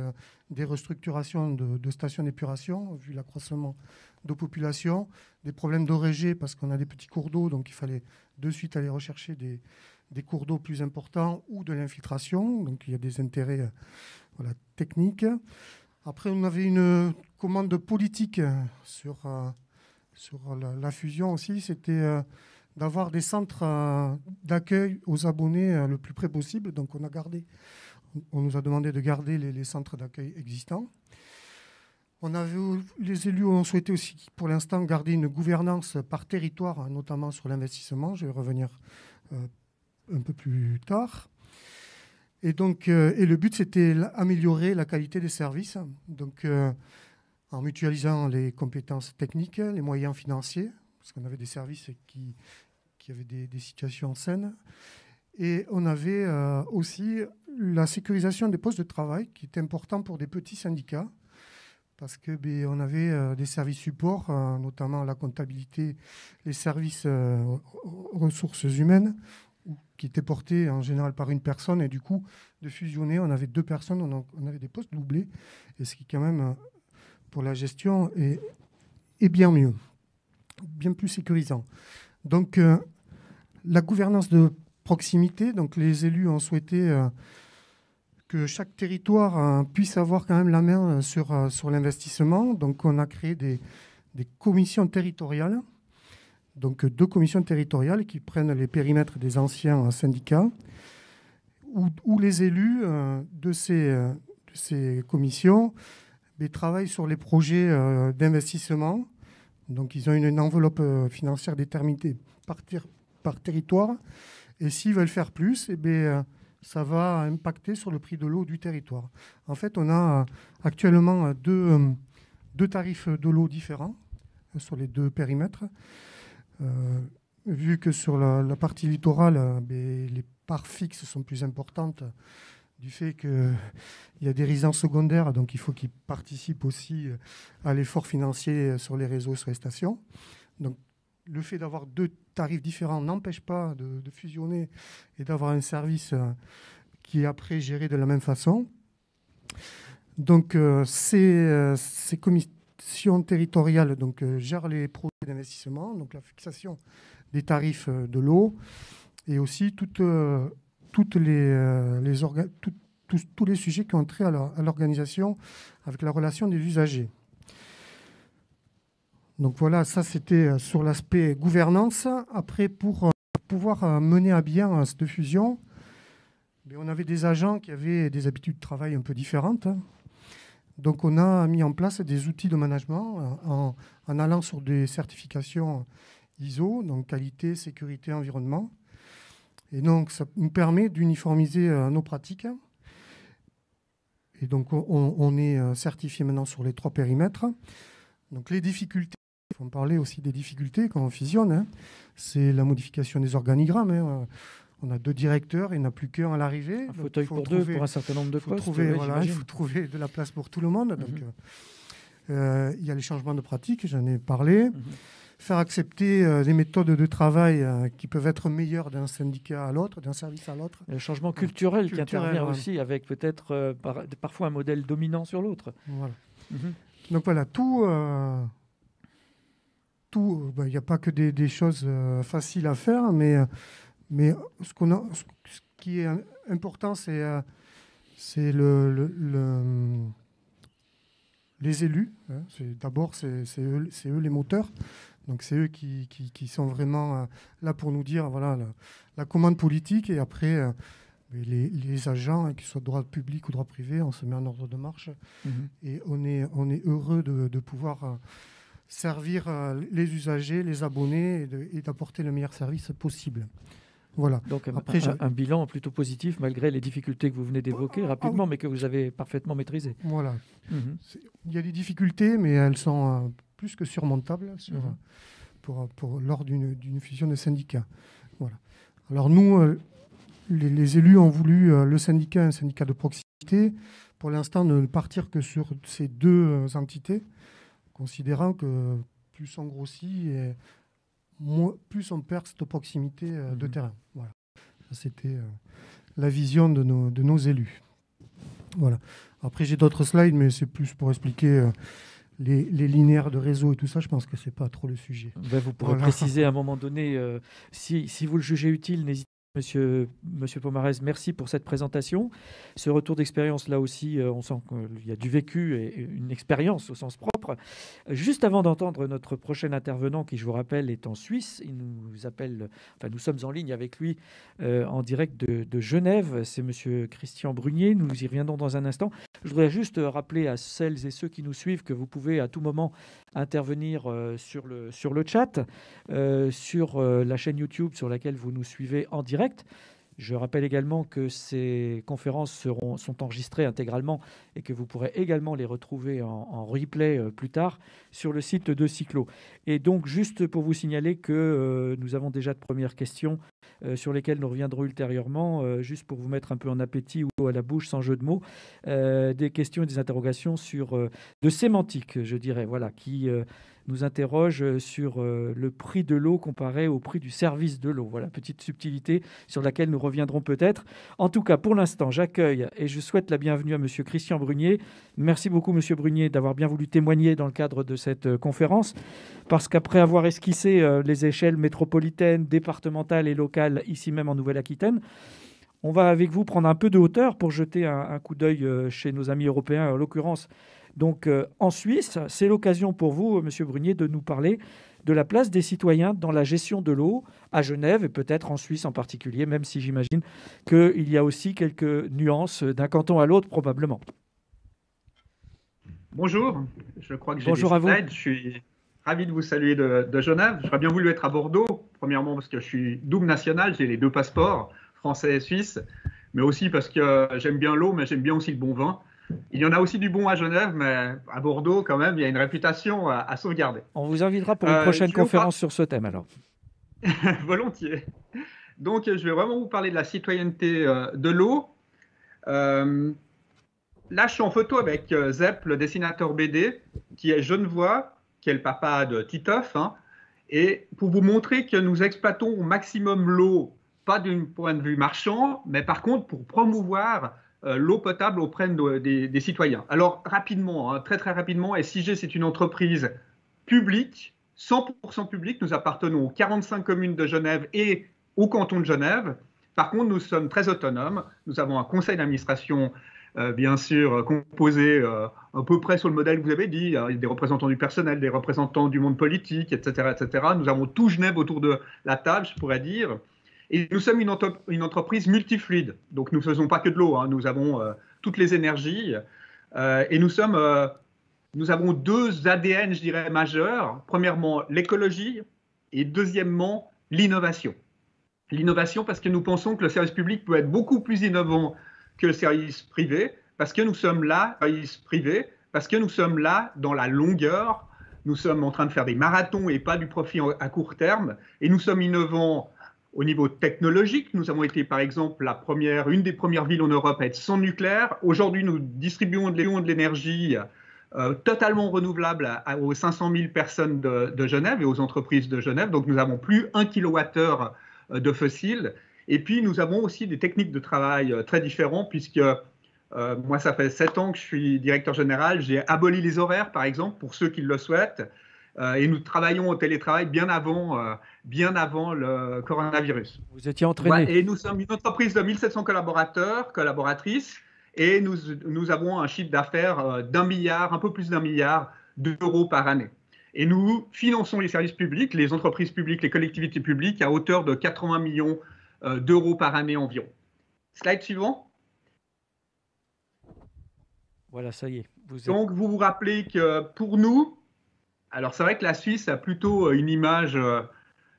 des restructurations de stations d'épuration, vu l'accroissement de population, des problèmes d'eau régée, parce qu'on a des petits cours d'eau, donc il fallait de suite aller rechercher des cours d'eau plus importants ou de l'infiltration. Donc il y a des intérêts techniques. Après, on avait une commande politique sur la fusion aussi, c'était d'avoir des centres d'accueil aux abonnés le plus près possible. Donc on nous a demandé de garder les centres d'accueil existants. Les élus ont souhaité aussi, pour l'instant, garder une gouvernance par territoire, notamment sur l'investissement. Je vais revenir un peu plus tard. Et le but, c'était d'améliorer la qualité des services, donc en mutualisant les compétences techniques, les moyens financiers, parce qu'on avait des services qui avaient des situations saines. Et on avait aussi la sécurisation des postes de travail, qui est important pour des petits syndicats, parce qu'on avait des services supports, notamment la comptabilité, les services ressources humaines, qui étaient portés en général par une personne. Et du coup, de fusionner, on avait 2 personnes, on avait des postes doublés, et ce qui, quand même, pour la gestion, est bien mieux, bien plus sécurisant. Donc, la gouvernance de proximité, donc les élus ont souhaité que chaque territoire puisse avoir quand même la main sur l'investissement. Donc, on a créé des commissions territoriales, donc 2 commissions territoriales qui prennent les périmètres des anciens syndicats, où les élus de ces commissions travaillent sur les projets d'investissement. Donc, ils ont une enveloppe financière déterminée par territoire. Et s'ils veulent faire plus, ça va impacter sur le prix de l'eau du territoire. En fait, on a actuellement deux tarifs de l'eau différents sur les 2 périmètres. Vu que sur la partie littorale, les parts fixes sont plus importantes du fait qu'il y a des résidents secondaires, donc il faut qu'ils participent aussi à l'effort financier sur les réseaux, sur les stations. Donc, le fait d'avoir 2 tarifs différents n'empêche pas de fusionner et d'avoir un service qui est après géré de la même façon. Donc, ces commissions territoriales gèrent les projets d'investissement, donc la fixation des tarifs de l'eau et aussi tous les sujets qui ont trait à l'organisation avec la relation des usagers. Donc voilà, ça c'était sur l'aspect gouvernance. Après, pour pouvoir mener à bien cette fusion, on avait des agents qui avaient des habitudes de travail un peu différentes. Donc on a mis en place des outils de management en allant sur des certifications ISO, donc qualité, sécurité, environnement. Et donc ça nous permet d'uniformiser nos pratiques. Et donc on est certifié maintenant sur les 3 périmètres. Donc les difficultés, il faut en parler aussi des difficultés quand on fusionne, c'est la modification des organigrammes. On a 2 directeurs, il n'y en a plus qu'un à l'arrivée. Un fauteuil pour 2 pour un certain nombre de postes. Il faut trouver de la place pour tout le monde. Donc, il y a les changements de pratique, j'en ai parlé. Faire accepter des méthodes de travail qui peuvent être meilleures d'un syndicat à l'autre, d'un service à l'autre. Le changement culturel qui intervient aussi, avec peut-être parfois un modèle dominant sur l'autre. Voilà. Donc voilà, tout. Il n'y a pas que des choses faciles à faire, mais ce qui est important, c'est les élus. D'abord, c'est eux les moteurs. Donc, c'est eux qui sont vraiment là pour nous dire voilà, la commande politique. Et après, les agents, qu'ils soient de droit public ou droit privé, on se met en ordre de marche. Et on est heureux de pouvoir servir les usagers, les abonnés et d'apporter le meilleur service possible. Voilà. Donc Après, un bilan plutôt positif malgré les difficultés que vous venez d'évoquer rapidement, mais que vous avez parfaitement maîtrisées. Voilà. Mhm. Il y a des difficultés, mais elles sont plus que surmontables lors d'une fusion de syndicats. Voilà. Alors nous, les élus ont voulu un syndicat de proximité, pour l'instant ne partir que sur ces deux entités, considérant que plus on grossit, et plus on perd cette proximité de terrain. Voilà. C'était la vision de nos élus. Voilà. Après, j'ai d'autres slides, mais c'est plus pour expliquer les linéaires de réseau et tout ça. Je pense que ce n'est pas trop le sujet. Ben, vous pourrez préciser à un moment donné, si vous le jugez utile, n'hésitez pas. Monsieur Pomarez, merci pour cette présentation. Ce retour d'expérience, là aussi, on sent qu'il y a du vécu et une expérience au sens propre. Juste avant d'entendre notre prochain intervenant, qui, je vous rappelle, est en Suisse, il nous appelle, enfin, nous sommes en ligne avec lui en direct de Genève. C'est monsieur Christian Brunier. Nous y reviendrons dans un instant. Je voudrais juste rappeler à celles et ceux qui nous suivent que vous pouvez à tout moment intervenir sur le chat, sur la chaîne YouTube sur laquelle vous nous suivez en direct. Je rappelle également que ces conférences sont enregistrées intégralement et que vous pourrez également les retrouver en replay plus tard sur le site de Cyclo. Et donc, juste pour vous signaler que nous avons déjà de premières questions sur lesquelles nous reviendrons ultérieurement, juste pour vous mettre un peu en appétit ou à la bouche, sans jeu de mots, des questions et des interrogations de sémantique, je dirais, voilà, qui nous interroge sur le prix de l'eau comparé au prix du service de l'eau. Voilà, petite subtilité sur laquelle nous reviendrons peut-être. En tout cas, pour l'instant, j'accueille et je souhaite la bienvenue à monsieur Christian Brunier. Merci beaucoup, monsieur Brunier, d'avoir bien voulu témoigner dans le cadre de cette conférence, parce qu'après avoir esquissé les échelles métropolitaines, départementales et locales, ici même en Nouvelle-Aquitaine, on va avec vous prendre un peu de hauteur pour jeter un coup d'œil chez nos amis européens, en l'occurrence donc en Suisse. C'est l'occasion pour vous, monsieur Brunier, de nous parler de la place des citoyens dans la gestion de l'eau à Genève et peut-être en Suisse en particulier, même si j'imagine qu'il y a aussi quelques nuances d'un canton à l'autre probablement. Bonjour, je crois que j'ai Bonjour des à vous. slides. Je suis ravi de vous saluer de Genève. J'aurais bien voulu être à Bordeaux, premièrement parce que je suis double national, j'ai les deux passeports, français et suisse, mais aussi parce que j'aime bien l'eau, mais j'aime bien aussi le bon vin. Il y en a aussi du bon à Genève, mais à Bordeaux, quand même, il y a une réputation à sauvegarder. On vous invitera pour une prochaine conférence sur ce thème, alors. Volontiers. Donc, je vais vraiment vous parler de la citoyenneté de l'eau. Là, je suis en photo avec Zep, le dessinateur BD, qui est genevois, qui est le papa de Titeuf, hein, et pour vous montrer que nous exploitons au maximum l'eau, pas d'un point de vue marchand, mais par contre pour promouvoir l'eau potable auprès des citoyens. Alors rapidement, hein, très rapidement, SIG c'est une entreprise publique, 100% publique. Nous appartenons aux 45 communes de Genève et au canton de Genève. Par contre, nous sommes très autonomes. Nous avons un conseil d'administration, bien sûr, composé à peu près sur le modèle que vous avez dit, des représentants du personnel, des représentants du monde politique, etc., etc. Nous avons tout Genève autour de la table, je pourrais dire. Et nous sommes une entreprise multifluide. Donc, nous ne faisons pas que de l'eau, hein. Nous avons toutes les énergies. Et nous avons deux ADN, je dirais, majeurs. Premièrement, l'écologie et deuxièmement, l'innovation. L'innovation parce que nous pensons que le service public peut être beaucoup plus innovant que le service privé, parce que nous sommes là, dans la longueur. Nous sommes en train de faire des marathons et pas du profit à court terme. Et nous sommes innovants au niveau technologique. Nous avons été, par exemple, une des premières villes en Europe à être sans nucléaire. Aujourd'hui, nous distribuons de l'énergie totalement renouvelable aux 500 000 personnes de Genève et aux entreprises de Genève. Donc, nous n'avons plus 1 kWh de fossiles. Et puis, nous avons aussi des techniques de travail très différentes, puisque moi, ça fait 7 ans que je suis directeur général. J'ai aboli les horaires, par exemple, pour ceux qui le souhaitent. Et nous travaillons au télétravail bien avant le coronavirus. Vous étiez entraîné. Ouais, et nous sommes une entreprise de 1700 collaboratrices, et nous avons un chiffre d'affaires un peu plus d'1 milliard d'euros par année. Et nous finançons les services publics, les entreprises publiques, les collectivités publiques à hauteur de 80 millions d'euros par année environ. Slide suivant. Voilà, ça y est. Donc, vous vous rappelez que pour nous, alors c'est vrai que la Suisse a plutôt une image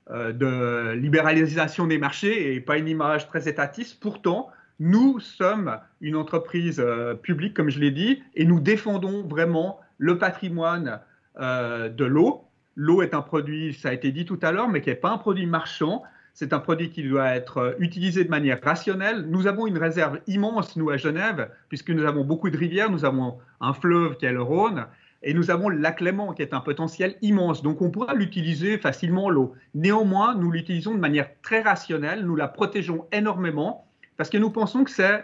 de libéralisation des marchés et pas une image très étatiste. Pourtant, nous sommes une entreprise publique, comme je l'ai dit, et nous défendons vraiment le patrimoine de l'eau. L'eau est un produit, ça a été dit tout à l'heure, mais qui n'est pas un produit marchand. C'est un produit qui doit être utilisé de manière rationnelle. Nous avons une réserve immense, nous, à Genève, puisque nous avons beaucoup de rivières. Nous avons un fleuve qui est le Rhône, et nous avons le lac Léman, qui est un potentiel immense. Donc, on pourra l'utiliser facilement, l'eau. Néanmoins, nous l'utilisons de manière très rationnelle. Nous la protégeons énormément, parce que nous pensons que c'est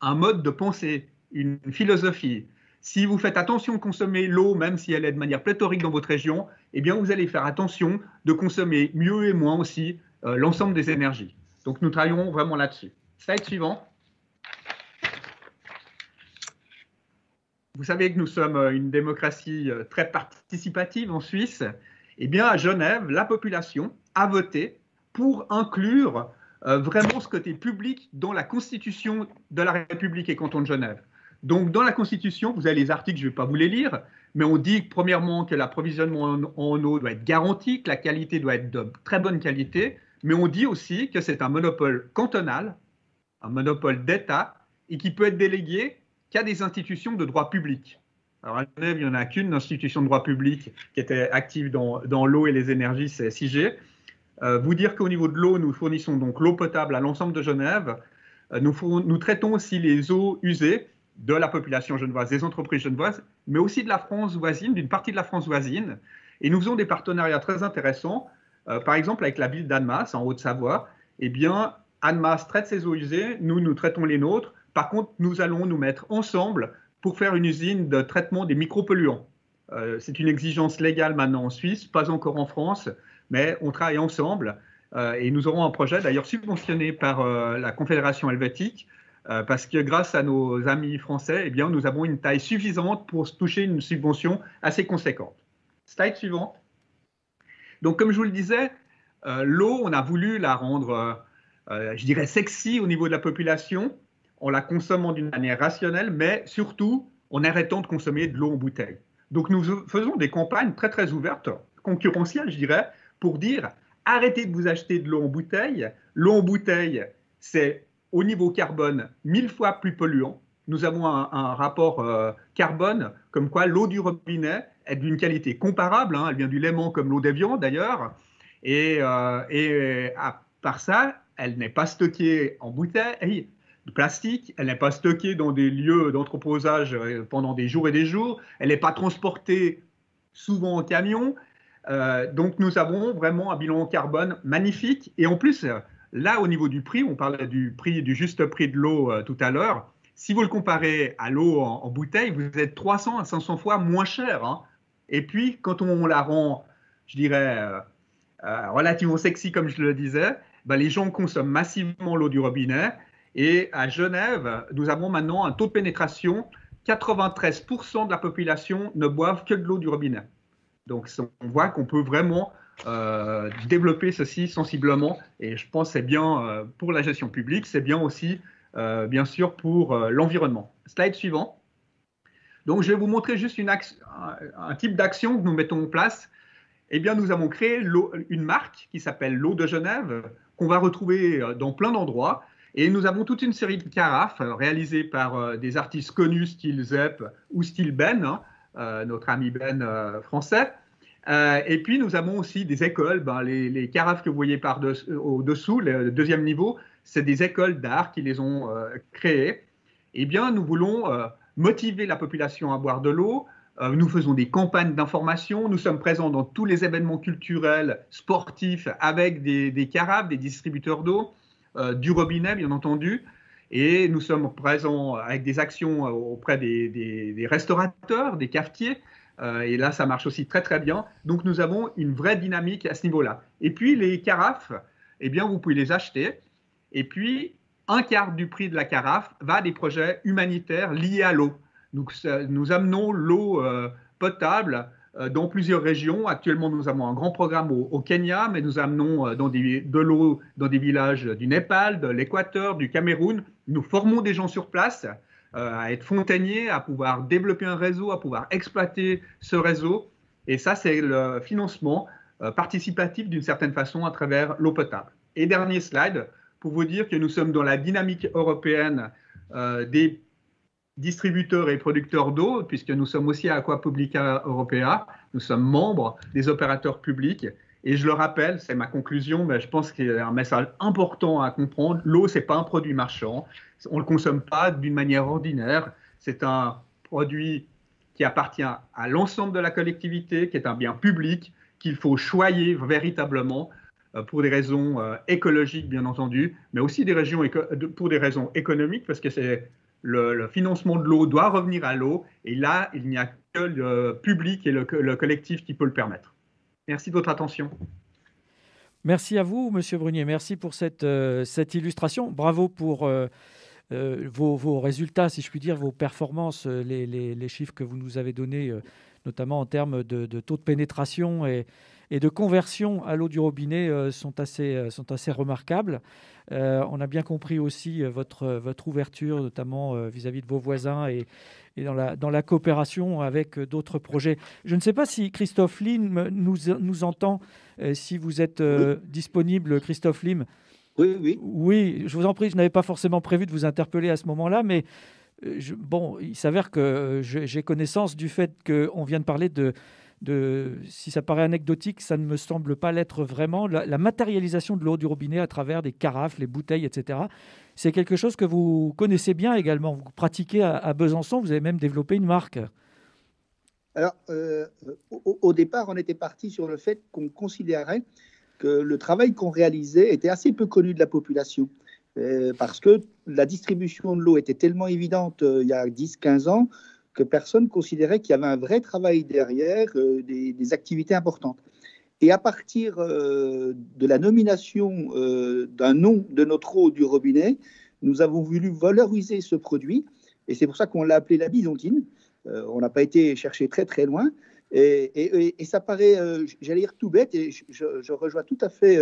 un mode de pensée, une philosophie. Si vous faites attention de consommer l'eau, même si elle est de manière pléthorique dans votre région, eh bien, vous allez faire attention de consommer mieux et moins aussi l'ensemble des énergies. Donc, nous travaillons vraiment là-dessus. Slide suivant. Vous savez que nous sommes une démocratie très participative en Suisse. Eh bien, à Genève, la population a voté pour inclure vraiment ce côté public dans la Constitution de la République et canton de Genève. Donc, dans la Constitution, vous avez les articles, je ne vais pas vous les lire, mais on dit premièrement que l'approvisionnement en eau doit être garanti, que la qualité doit être de très bonne qualité, mais on dit aussi que c'est un monopole cantonal, un monopole d'État, et qui peut être délégué qu'à des institutions de droit public. Alors, à Genève, il n'y en a qu'une institution de droit public qui était active dans l'eau et les énergies, c'est SIG. Vous dire qu'au niveau de l'eau, nous fournissons donc l'eau potable à l'ensemble de Genève. Nous traitons aussi les eaux usées de la population genevoise, des entreprises genevoises, mais aussi de la France voisine, d'une partie de la France voisine. Et nous faisons des partenariats très intéressants, par exemple avec la ville d'Annemasse, en Haute-Savoie. Eh bien, Annemasse traite ses eaux usées, nous traitons les nôtres. Par contre, nous allons nous mettre ensemble pour faire une usine de traitement des micropolluants. C'est une exigence légale maintenant en Suisse, pas encore en France, mais on travaille ensemble. Et nous aurons un projet d'ailleurs subventionné par la Confédération helvétique, parce que grâce à nos amis français, eh bien, nous avons une taille suffisante pour toucher une subvention assez conséquente. Slide suivant. Donc, comme je vous le disais, l'eau, on a voulu la rendre, je dirais, sexy au niveau de la population, en la consommant d'une manière rationnelle, mais surtout en arrêtant de consommer de l'eau en bouteille. Donc, nous faisons des campagnes très, très ouvertes, concurrentielles, je dirais, pour dire arrêtez de vous acheter de l'eau en bouteille. L'eau en bouteille, c'est au niveau carbone 1000 fois plus polluant. Nous avons un rapport carbone comme quoi l'eau du robinet est d'une qualité comparable. Hein, elle vient du Léman comme l'eau d'Évian d'ailleurs. Et à part ça, elle n'est pas stockée en bouteille de plastique. Elle n'est pas stockée dans des lieux d'entreposage pendant des jours et des jours. Elle n'est pas transportée souvent en camion. Donc nous avons vraiment un bilan carbone magnifique. Et en plus, là, au niveau du prix, on parlait du prix, du juste prix de l'eau tout à l'heure. Si vous le comparez à l'eau en bouteille, vous êtes 300 à 500 fois moins cher. Hein. Et puis, quand on la rend, je dirais, relativement sexy, comme je le disais, ben, les gens consomment massivement l'eau du robinet. Et à Genève, nous avons maintenant un taux de pénétration. 93% de la population ne boivent que de l'eau du robinet. Donc, on voit qu'on peut vraiment développer ceci sensiblement, et je pense que c'est bien pour la gestion publique, c'est bien aussi bien sûr pour l'environnement. Slide suivant. Donc je vais vous montrer juste un type d'action que nous mettons en place. Eh bien, nous avons créé une marque qui s'appelle l'eau de Genève, qu'on va retrouver dans plein d'endroits, et nous avons toute une série de carafes réalisées par des artistes connus style Zepp ou style Ben, notre ami Ben français. Et puis, nous avons aussi des écoles. Ben, les carafes que vous voyez au-dessous, le deuxième niveau, c'est des écoles d'art qui les ont créées. Eh bien, nous voulons motiver la population à boire de l'eau. Nous faisons des campagnes d'information. Nous sommes présents dans tous les événements culturels, sportifs, avec des carafes, des distributeurs d'eau, du robinet, bien entendu. Et nous sommes présents avec des actions auprès des restaurateurs, des cafetiers. Et là, ça marche aussi très, très bien. Donc, nous avons une vraie dynamique à ce niveau-là. Et puis, les carafes, eh bien, vous pouvez les acheter. Et puis, un quart du prix de la carafe va à des projets humanitaires liés à l'eau. Nous amenons l'eau potable dans plusieurs régions. Actuellement, nous avons un grand programme au Kenya, mais nous amenons de l'eau dans des villages du Népal, de l'Équateur, du Cameroun. Nous formons des gens sur place à être fontainiers, à pouvoir développer un réseau, à pouvoir exploiter ce réseau. Et ça, c'est le financement participatif d'une certaine façon à travers l'eau potable. Et dernier slide, pour vous dire que nous sommes dans la dynamique européenne des distributeurs et producteurs d'eau, puisque nous sommes aussi à Aqua Publica Europea, nous sommes membres des opérateurs publics. Et je le rappelle, c'est ma conclusion, mais je pense qu'il y a un message important à comprendre. L'eau, ce n'est pas un produit marchand. On ne le consomme pas d'une manière ordinaire. C'est un produit qui appartient à l'ensemble de la collectivité, qui est un bien public, qu'il faut choyer véritablement pour des raisons écologiques, bien entendu, mais aussi pour des raisons économiques, parce que le financement de l'eau doit revenir à l'eau. Et là, il n'y a que le public et le collectif qui peut le permettre. Merci de votre attention. Merci à vous, Monsieur Brunier. Merci pour cette illustration. Bravo pour vos résultats, si je puis dire, vos performances, les chiffres que vous nous avez donnés, notamment en termes de taux de pénétration et de conversion à l'eau du robinet sont assez remarquables. On a bien compris aussi votre ouverture, notamment vis-à-vis de vos voisins et dans la coopération avec d'autres projets. Je ne sais pas si Christophe Lim nous entend, si vous êtes disponible, Christophe Lim. Oui. Oui, je vous en prie, je n'avais pas forcément prévu de vous interpeller à ce moment-là, mais il s'avère que j'ai connaissance du fait qu'on vient de parler si ça paraît anecdotique, ça ne me semble pas l'être vraiment, la matérialisation de l'eau du robinet à travers des carafes, les bouteilles, etc. C'est quelque chose que vous connaissez bien également. Vous pratiquez à Besançon, vous avez même développé une marque. Alors, au départ, on était parti sur le fait qu'on considérait que le travail qu'on réalisait était assez peu connu de la population. Parce que la distribution de l'eau était tellement évidente il y a 10-15 ans que personne considérait qu'il y avait un vrai travail derrière, des activités importantes. Et à partir de la nomination d'un nom de notre eau du robinet, nous avons voulu valoriser ce produit, et c'est pour ça qu'on l'a appelé la bisontine. On n'a pas été chercher très très loin, et ça paraît, j'allais dire tout bête, et je rejoins tout à fait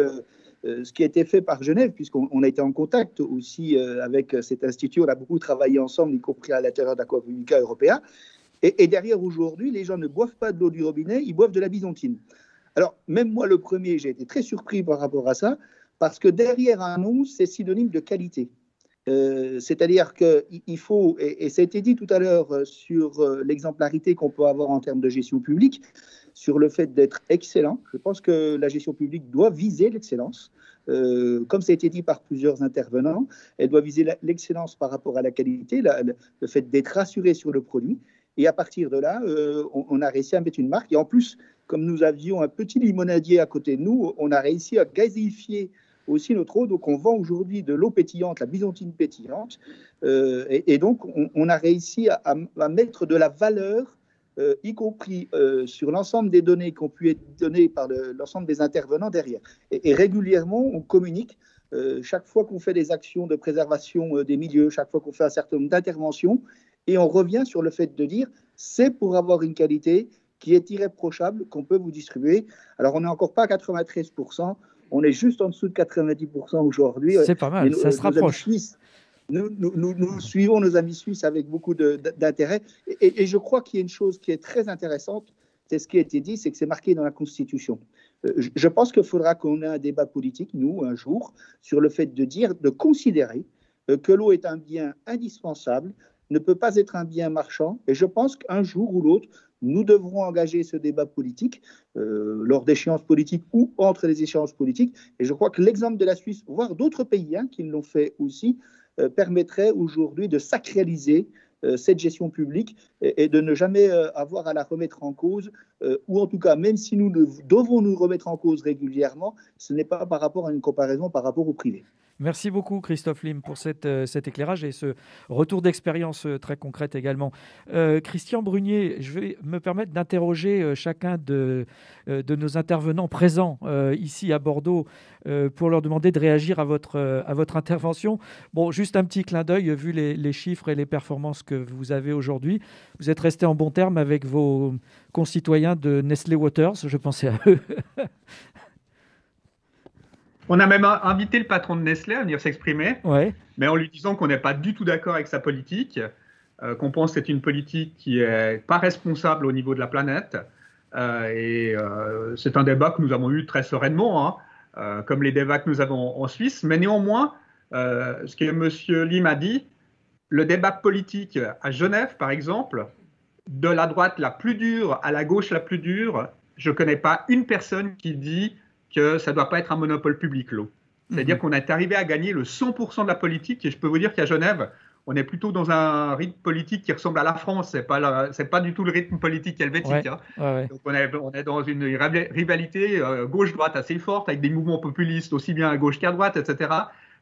ce qui a été fait par Genève, puisqu'on a été en contact aussi avec cet institut, on a beaucoup travaillé ensemble, y compris à l'intérieur d'Aqua Publica Europea, et derrière aujourd'hui, les gens ne boivent pas de l'eau du robinet, ils boivent de la bisontine. Alors, même moi, le premier, j'ai été très surpris par rapport à ça, parce que derrière un nom, c'est synonyme de qualité. C'est-à-dire qu'il faut, et ça a été dit tout à l'heure sur l'exemplarité qu'on peut avoir en termes de gestion publique, sur le fait d'être excellent. Je pense que la gestion publique doit viser l'excellence. Comme ça a été dit par plusieurs intervenants, elle doit viser l'excellence par rapport à la qualité, le fait d'être rassuré sur le produit. Et à partir de là, on a réussi à mettre une marque. Et en plus, comme nous avions un petit limonadier à côté de nous, on a réussi à gazéifier aussi notre eau. Donc, on vend aujourd'hui de l'eau pétillante, la bisontine pétillante. Et donc, on a réussi à mettre de la valeur, y compris sur l'ensemble des données qui ont pu être données par l'ensemble des intervenants derrière. Et régulièrement, on communique. Chaque fois qu'on fait des actions de préservation des milieux, chaque fois qu'on fait un certain nombre d'interventions, et on revient sur le fait de dire c'est pour avoir une qualité qui est irréprochable qu'on peut vous distribuer. Alors, on n'est encore pas à 93%, on est juste en dessous de 90% aujourd'hui. C'est pas mal, ça se rapproche. Nous suivons nos amis suisses avec beaucoup d'intérêt. Et je crois qu'il y a une chose qui est très intéressante, c'est ce qui a été dit, c'est que c'est marqué dans la Constitution. Je pense qu'il faudra qu'on ait un débat politique, nous, un jour, sur le fait de considérer que l'eau est un bien indispensable, ne peut pas être un bien marchand. Et je pense qu'un jour ou l'autre, nous devrons engager ce débat politique lors d'échéances politiques ou entre les échéances politiques. Et je crois que l'exemple de la Suisse, voire d'autres pays qui l'ont fait aussi, permettrait aujourd'hui de sacraliser cette gestion publique et de ne jamais avoir à la remettre en cause, ou en tout cas, même si nous devons nous remettre en cause régulièrement, ce n'est pas par rapport à une comparaison par rapport au privé. Merci beaucoup Christophe Lim pour cet éclairage et ce retour d'expérience très concrète également. Christian Brunier, je vais me permettre d'interroger chacun de nos intervenants présents ici à Bordeaux pour leur demander de réagir à votre intervention. Bon, juste un petit clin d'œil, vu les chiffres et les performances que vous avez aujourd'hui. Vous êtes resté en bon terme avec vos concitoyens de Nestlé Waters, je pensais à eux. On a même invité le patron de Nestlé à venir s'exprimer, ouais. Mais en lui disant qu'on n'est pas du tout d'accord avec sa politique, qu'on pense que c'est une politique qui n'est pas responsable au niveau de la planète, C'est un débat que nous avons eu très sereinement, hein, comme les débats que nous avons en Suisse. Mais néanmoins, ce que M. Lim a dit, le débat politique à Genève, par exemple, de la droite la plus dure à la gauche la plus dure, je ne connais pas une personne qui dit que ça ne doit pas être un monopole public, l'eau. C'est-à-dire qu'on est arrivé à gagner le 100% de la politique, et je peux vous dire qu'à Genève, on est plutôt dans un rythme politique qui ressemble à la France. C'est pas du tout le rythme politique helvétique. Donc on est dans une rivalité gauche-droite assez forte, avec des mouvements populistes aussi bien à gauche qu'à droite, etc.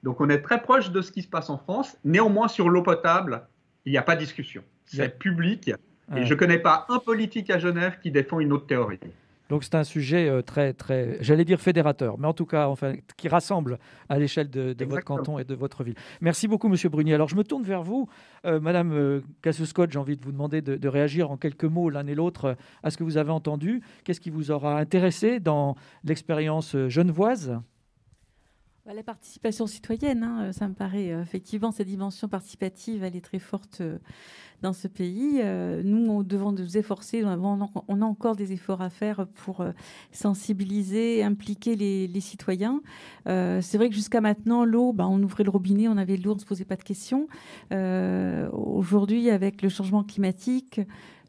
Donc on est très proche de ce qui se passe en France. Néanmoins, sur l'eau potable, il n'y a pas de discussion. C'est public. Et je ne connais pas un politique à Genève qui défend une autre théorie. Donc c'est un sujet très, j'allais dire fédérateur, mais en tout cas, enfin, qui rassemble à l'échelle de votre canton et de votre ville. Merci beaucoup, Monsieur Brunier. Alors je me tourne vers vous, Madame Cassou-Scott. J'ai envie de vous demander de réagir en quelques mots l'un et l'autre à ce que vous avez entendu. Qu'est-ce qui vous aura intéressé dans l'expérience genevoise ? La participation citoyenne, hein, ça me paraît effectivement, cette dimension participative, elle est très forte dans ce pays. Nous devons nous efforcer, on a encore des efforts à faire pour sensibiliser, impliquer les citoyens. C'est vrai que jusqu'à maintenant, l'eau, on ouvrait le robinet, on avait de l'eau, on ne se posait pas de questions. Aujourd'hui, avec le changement climatique,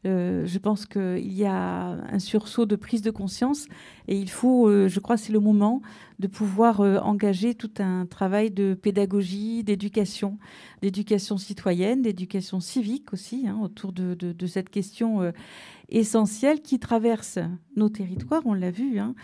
je pense qu'il y a un sursaut de prise de conscience et il faut, je crois, c'est le moment de pouvoir engager tout un travail de pédagogie, d'éducation citoyenne, d'éducation civique aussi, hein, autour de cette question essentielle qui traverse nos territoires, on l'a vu, hein,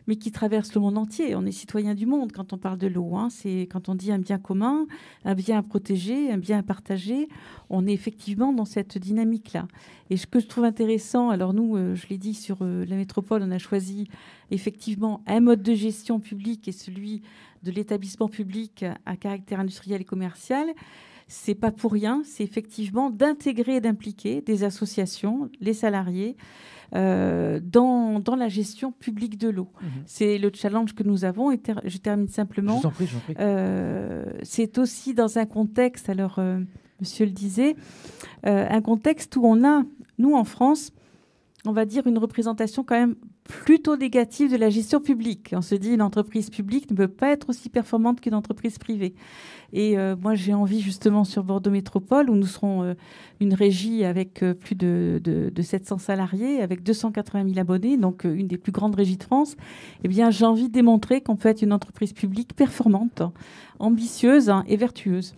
mais qui traverse le monde entier. On est citoyen du monde quand on parle de l'eau. Hein. C'est quand on dit un bien commun, un bien à protéger, un bien à partager. On est effectivement dans cette dynamique-là. Et ce que je trouve intéressant, alors nous, je l'ai dit, sur la métropole, on a choisi effectivement un mode de gestion publique et celui de l'établissement public à caractère industriel et commercial. C'est pas pour rien, c'est effectivement d'intégrer et d'impliquer des associations, les salariés, dans la gestion publique de l'eau. C'est le challenge que nous avons. Et je termine simplement. Je vous en prie. C'est aussi dans un contexte, alors monsieur le disait, un contexte où on a, nous en France, on va dire une représentation quand même plutôt négative de la gestion publique. On se dit une entreprise publique ne peut pas être aussi performante qu'une entreprise privée. Et moi, j'ai envie justement sur Bordeaux Métropole, où nous serons une régie avec plus de 700 salariés, avec 280 000 abonnés, donc une des plus grandes régies de France. Eh bien, j'ai envie de démontrer qu'on peut être une entreprise publique performante, ambitieuse et vertueuse.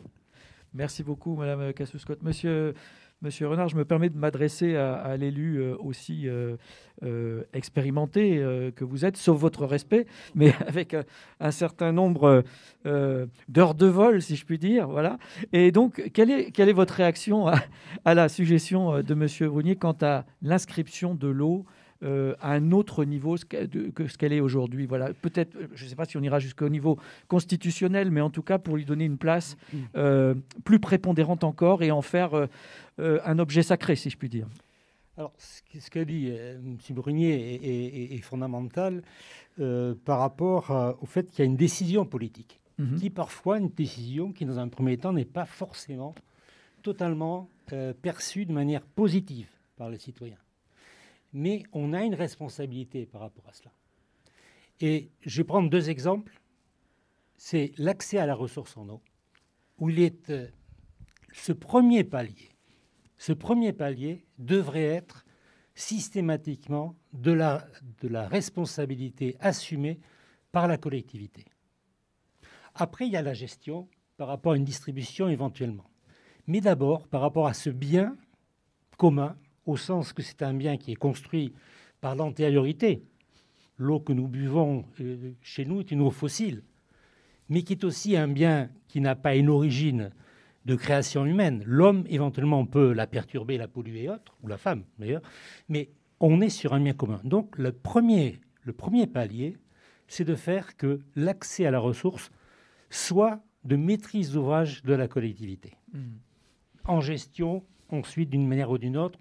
Merci beaucoup, Madame Cassou-Scott. Monsieur Renard, je me permets de m'adresser à l'élu aussi expérimenté que vous êtes, sauf votre respect, mais avec un certain nombre d'heures de vol, si je puis dire. Voilà. Et donc, quelle est votre réaction à la suggestion de Monsieur Brunier quant à l'inscription de l'eau à un autre niveau que ce qu'elle est aujourd'hui. Voilà. Peut-être, je ne sais pas si on ira jusqu'au niveau constitutionnel, mais en tout cas pour lui donner une place plus prépondérante encore et en faire un objet sacré, si je puis dire. Alors, ce qu'a dit M. Brunier est fondamental par rapport au fait qu'il y a une décision politique, qui parfois une décision qui, dans un premier temps, n'est pas forcément totalement perçue de manière positive par les citoyens. Mais on a une responsabilité par rapport à cela. Et je vais prendre deux exemples. C'est l'accès à la ressource en eau, où il est ce premier palier devrait être systématiquement de la responsabilité assumée par la collectivité. Après, il y a la gestion par rapport à une distribution éventuellement. Mais d'abord, par rapport à ce bien commun, au sens que c'est un bien qui est construit par l'antériorité. L'eau que nous buvons chez nous est une eau fossile, mais qui est aussi un bien qui n'a pas une origine de création humaine. L'homme, éventuellement, peut la perturber, la polluer et autres, ou la femme d'ailleurs, mais on est sur un bien commun. Donc le premier palier, c'est de faire que l'accès à la ressource soit de maîtrise d'ouvrage de la collectivité. En gestion, ensuite, d'une manière ou d'une autre,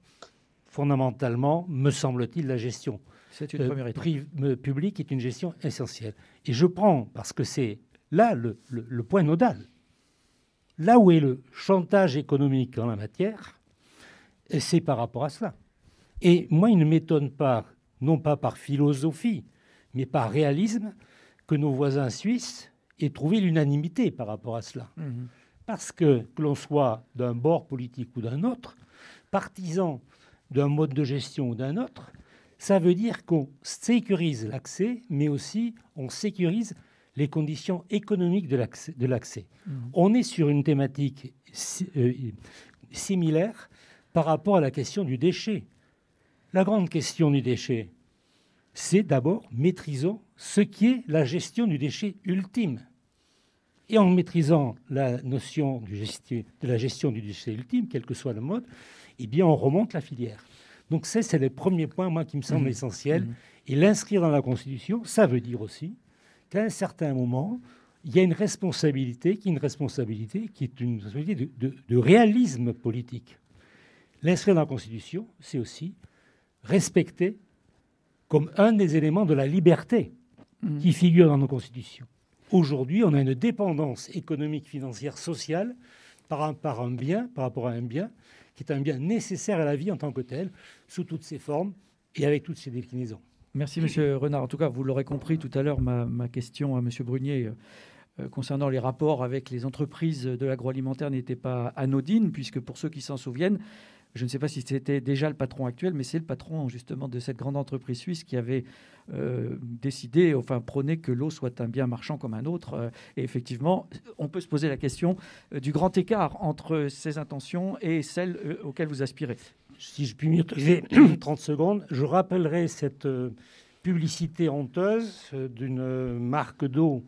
fondamentalement, me semble-t-il, la gestion publique est une gestion essentielle. Et je prends, parce que c'est là le point nodal, là où est le chantage économique en la matière, c'est par rapport à cela. Et moi, il ne m'étonne pas non pas par philosophie, mais par réalisme, que nos voisins suisses aient trouvé l'unanimité par rapport à cela. Parce que l'on soit d'un bord politique ou d'un autre, partisan d'un mode de gestion ou d'un autre, ça veut dire qu'on sécurise l'accès, mais aussi on sécurise les conditions économiques de l'accès. On est sur une thématique similaire par rapport à la question du déchet. La grande question du déchet, c'est d'abord maîtrisons ce qui est la gestion du déchet ultime. Et en maîtrisant la notion de la gestion du déchet ultime, quel que soit le mode, eh bien on remonte la filière. Donc c'est le premier point, moi, qui me semble essentiel. Et l'inscrire dans la Constitution, ça veut dire aussi qu'à un certain moment, il y a une responsabilité qui est une responsabilité de réalisme politique. L'inscrire dans la Constitution, c'est aussi respecter comme un des éléments de la liberté qui figure dans nos constitutions. Aujourd'hui, on a une dépendance économique, financière, sociale par rapport à un bien, qui est un bien nécessaire à la vie en tant que tel, sous toutes ses formes et avec toutes ses déclinaisons. Merci, Monsieur Renard. En tout cas, vous l'aurez compris tout à l'heure, ma question à Monsieur Brunier concernant les rapports avec les entreprises de l'agroalimentaire n'était pas anodine, puisque pour ceux qui s'en souviennent, je ne sais pas si c'était déjà le patron actuel, mais c'est le patron justement de cette grande entreprise suisse qui avait décidé, enfin prôné que l'eau soit un bien marchand comme un autre. Et effectivement, on peut se poser la question du grand écart entre ces intentions et celles auxquelles vous aspirez. Si je puis m'y autoriser 30 secondes, je rappellerai cette publicité honteuse d'une marque d'eau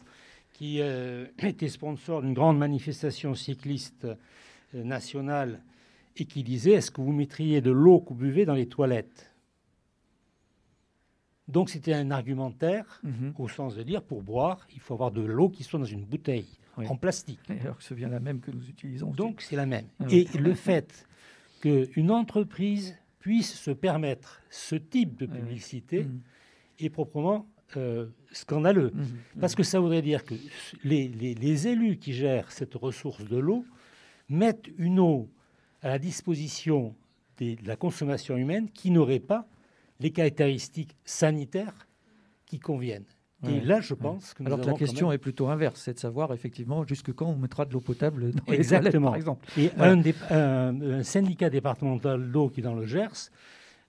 qui était sponsor d'une grande manifestation cycliste nationale et qui disait « Est-ce que vous mettriez de l'eau que vous buvez dans les toilettes ?» Donc c'était un argumentaire au sens de dire pour boire, il faut avoir de l'eau qui soit dans une bouteille en plastique. Et alors que c'est bien la même que nous utilisons. Donc c'est la même. Et le fait qu'une entreprise puisse se permettre ce type de publicité est proprement scandaleux. Parce que ça voudrait dire que les élus qui gèrent cette ressource de l'eau mettent une eau à la disposition de la consommation humaine qui n'aurait pas les caractéristiques sanitaires qui conviennent. Et là, je pense que nous alors que la question est plutôt inverse, c'est de savoir effectivement jusque quand on mettra de l'eau potable dans les toilettes, par exemple. Et un syndicat départemental d'eau qui est dans le Gers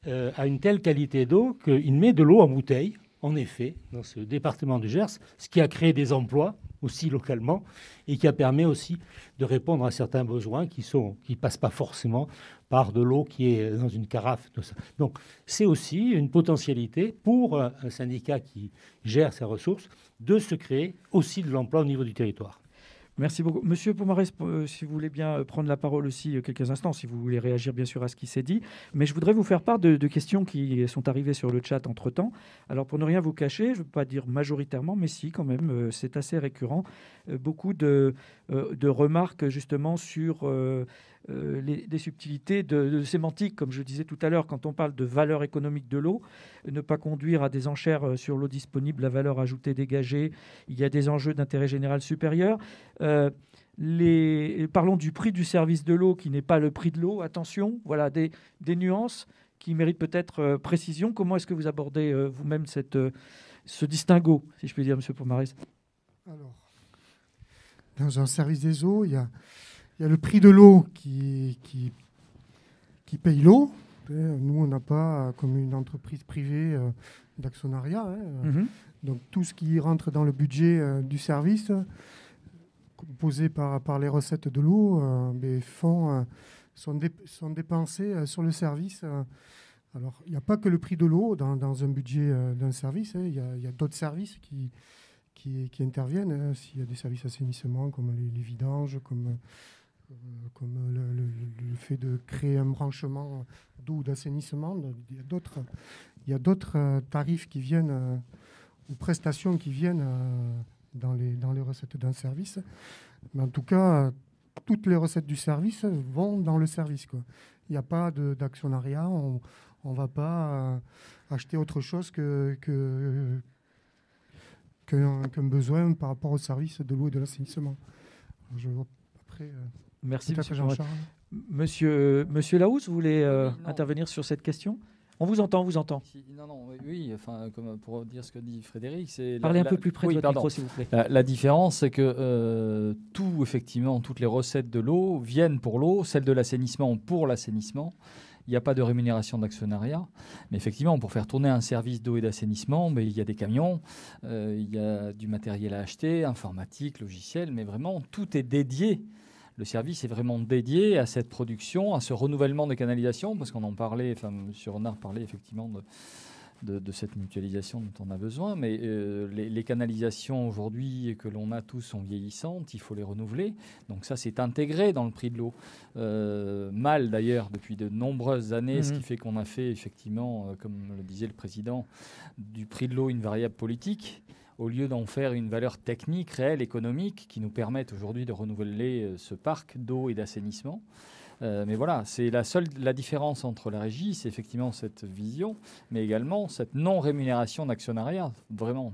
a une telle qualité d'eau qu'il met de l'eau en bouteille, en effet, dans ce département du Gers, ce qui a créé des emplois aussi localement et qui a permis aussi de répondre à certains besoins qui passent pas forcément par de l'eau qui est dans une carafe. Tout ça. Donc c'est aussi une potentialité pour un syndicat qui gère ses ressources de se créer aussi de l'emploi au niveau du territoire. Merci beaucoup. Monsieur Pomarez, si vous voulez bien prendre la parole aussi quelques instants, si vous voulez réagir bien sûr à ce qui s'est dit. Mais je voudrais vous faire part de questions qui sont arrivées sur le chat entre-temps. Alors pour ne rien vous cacher, je ne veux pas dire majoritairement, mais si quand même, c'est assez récurrent. Beaucoup de remarques justement sur des subtilités de sémantique, comme je disais tout à l'heure, quand on parle de valeur économique de l'eau, ne pas conduire à des enchères sur l'eau disponible, la valeur ajoutée dégagée, il y a des enjeux d'intérêt général supérieur. Parlons du prix du service de l'eau qui n'est pas le prix de l'eau, attention, voilà des nuances qui méritent peut-être précision. Comment est-ce que vous abordez vous-même ce distinguo, si je puis dire, monsieur Pomarez? Alors, dans un service des eaux, il y a le prix de l'eau qui paye l'eau. Nous, on n'a pas, comme une entreprise privée, d'actionnariat. Donc, tout ce qui rentre dans le budget du service, composé par les recettes de l'eau, sont dépensés sur le service. Alors, il n'y a pas que le prix de l'eau dans un budget d'un service. Il y a d'autres services qui interviennent. S'il y a des services d'assainissement, comme les vidanges, comme le fait de créer un branchement d'eau d'assainissement. Il y a d'autres tarifs qui viennent ou prestations qui viennent dans les recettes d'un service. Mais en tout cas, toutes les recettes du service vont dans le service, quoi. Il n'y a pas d'actionnariat. On ne va pas acheter autre chose qu'un besoin par rapport au service de l'eau et de l'assainissement. Je vois après... Merci, Monsieur Jean-Charles. Monsieur Laous, vous voulez intervenir sur cette question? On vous entend, on vous entend. Oui, enfin, comme pour dire ce que dit Frédéric, c'est... Parlez un peu plus près de votre micro, s'il vous plaît. La différence, c'est que toutes les recettes de l'eau viennent pour l'eau, celles de l'assainissement pour l'assainissement. Il n'y a pas de rémunération d'actionnariat. Mais effectivement, pour faire tourner un service d'eau et d'assainissement, il y a des camions, il y a du matériel à acheter, informatique, logiciel, mais vraiment, tout est dédié. Le service est vraiment dédié à cette production, à ce renouvellement des canalisations, parce qu'on en parlait, enfin, M. Renard parlait effectivement de cette mutualisation dont on a besoin, mais les canalisations aujourd'hui que l'on a tous sont vieillissantes, il faut les renouveler. Donc ça, c'est intégré dans le prix de l'eau. Mal d'ailleurs depuis de nombreuses années, ce qui fait qu'on a fait effectivement, comme le disait le président, du prix de l'eau une variable politique, au lieu d'en faire une valeur technique, réelle, économique, qui nous permette aujourd'hui de renouveler ce parc d'eau et d'assainissement. Mais voilà, c'est la différence entre la régie, c'est effectivement cette vision, mais également cette non-rémunération d'actionnariat. Vraiment,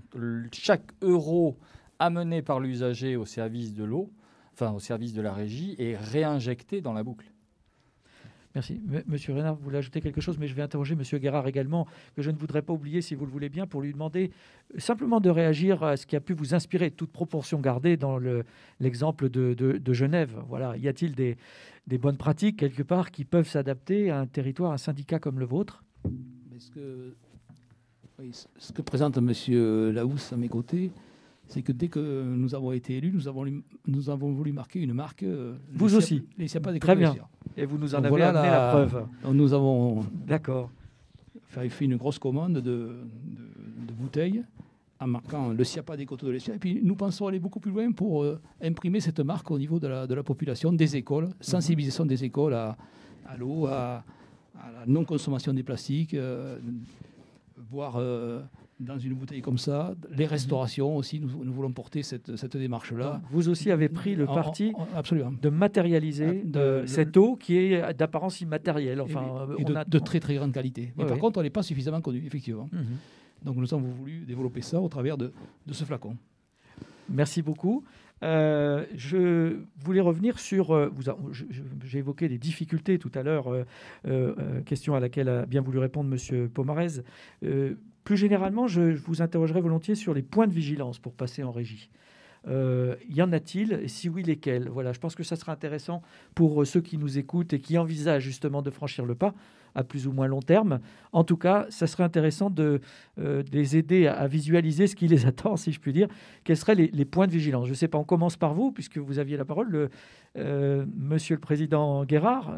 chaque euro amené par l'usager au service de l'eau, enfin au service de la régie, est réinjecté dans la boucle. Merci. Monsieur Renard, vous voulez ajouter quelque chose, mais je vais interroger Monsieur Guérard également, que je ne voudrais pas oublier, si vous le voulez bien, pour lui demander simplement de réagir à ce qui a pu vous inspirer, toute proportion gardée, dans l'exemple de Genève. Voilà. Y a-t-il des bonnes pratiques, quelque part, qui peuvent s'adapter à un territoire, un syndicat comme le vôtre ? Ce que présente Monsieur Laousse à mes côtés, c'est que dès que nous avons été élus, nous avons voulu marquer une marque. Vous aussi. Les SIAPA des Très bien. Et vous nous en avez amené la preuve. Nous avons fait une grosse commande de bouteilles en marquant le SIAPA des Coteaux de l'Estuaire. Et puis nous pensons aller beaucoup plus loin pour imprimer cette marque au niveau de la population, des écoles, sensibilisation des écoles à l'eau, à la non-consommation des plastiques, boire dans une bouteille comme ça. Les restaurations aussi, nous voulons porter cette démarche-là. Vous aussi avez pris le parti absolument de matérialiser cette eau qui est d'apparence immatérielle. Enfin, et de très très grande qualité. Mais par contre, elle n'est pas suffisamment connue, effectivement. Donc nous avons voulu développer ça au travers de ce flacon. Merci beaucoup. Je voulais revenir sur... j'ai évoqué des difficultés tout à l'heure, question à laquelle a bien voulu répondre M. Pomarez. Plus généralement, je vous interrogerai volontiers sur les points de vigilance pour passer en régie. Y en a-t-il? Et si oui, lesquels? Voilà, je pense que ça sera intéressant pour ceux qui nous écoutent et qui envisagent justement de franchir le pas à plus ou moins long terme. En tout cas, ça serait intéressant de les aider à visualiser ce qui les attend, si je puis dire. Quels seraient les points de vigilance? Je ne sais pas, on commence par vous, puisque vous aviez la parole, Monsieur le Président Guérard,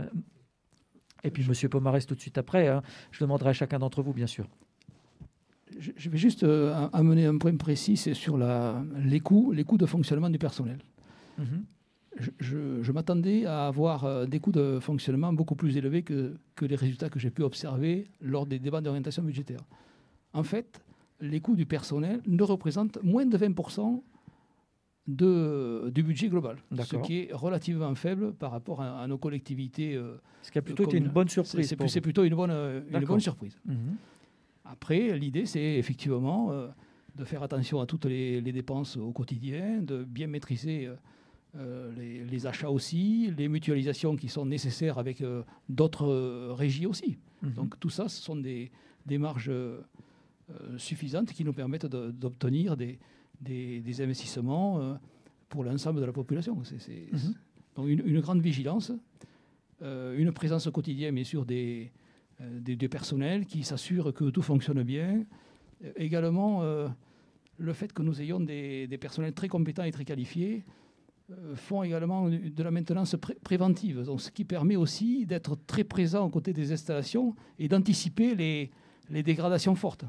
et puis Monsieur Pomarez tout de suite après. Je demanderai à chacun d'entre vous, bien sûr. Je vais juste amener un point précis, c'est sur les coûts de fonctionnement du personnel. Je m'attendais à avoir des coûts de fonctionnement beaucoup plus élevés que les résultats que j'ai pu observer lors des débats d'orientation budgétaire. En fait, les coûts du personnel ne représentent moins de 20% du budget global, ce qui est relativement faible par rapport à nos collectivités. Ce qui a plutôt été une bonne surprise. C'est plutôt une bonne surprise. Après, l'idée, c'est effectivement de faire attention à toutes les dépenses au quotidien, de bien maîtriser les achats aussi, les mutualisations qui sont nécessaires avec d'autres régies aussi. Donc tout ça, ce sont des marges suffisantes qui nous permettent d'obtenir des investissements pour l'ensemble de la population. Donc une grande vigilance, une présence au quotidien, bien sûr, des personnels qui s'assurent que tout fonctionne bien. Également, le fait que nous ayons des personnels très compétents et très qualifiés font également de la maintenance préventive, donc ce qui permet aussi d'être très présent aux côtés des installations et d'anticiper les dégradations fortes.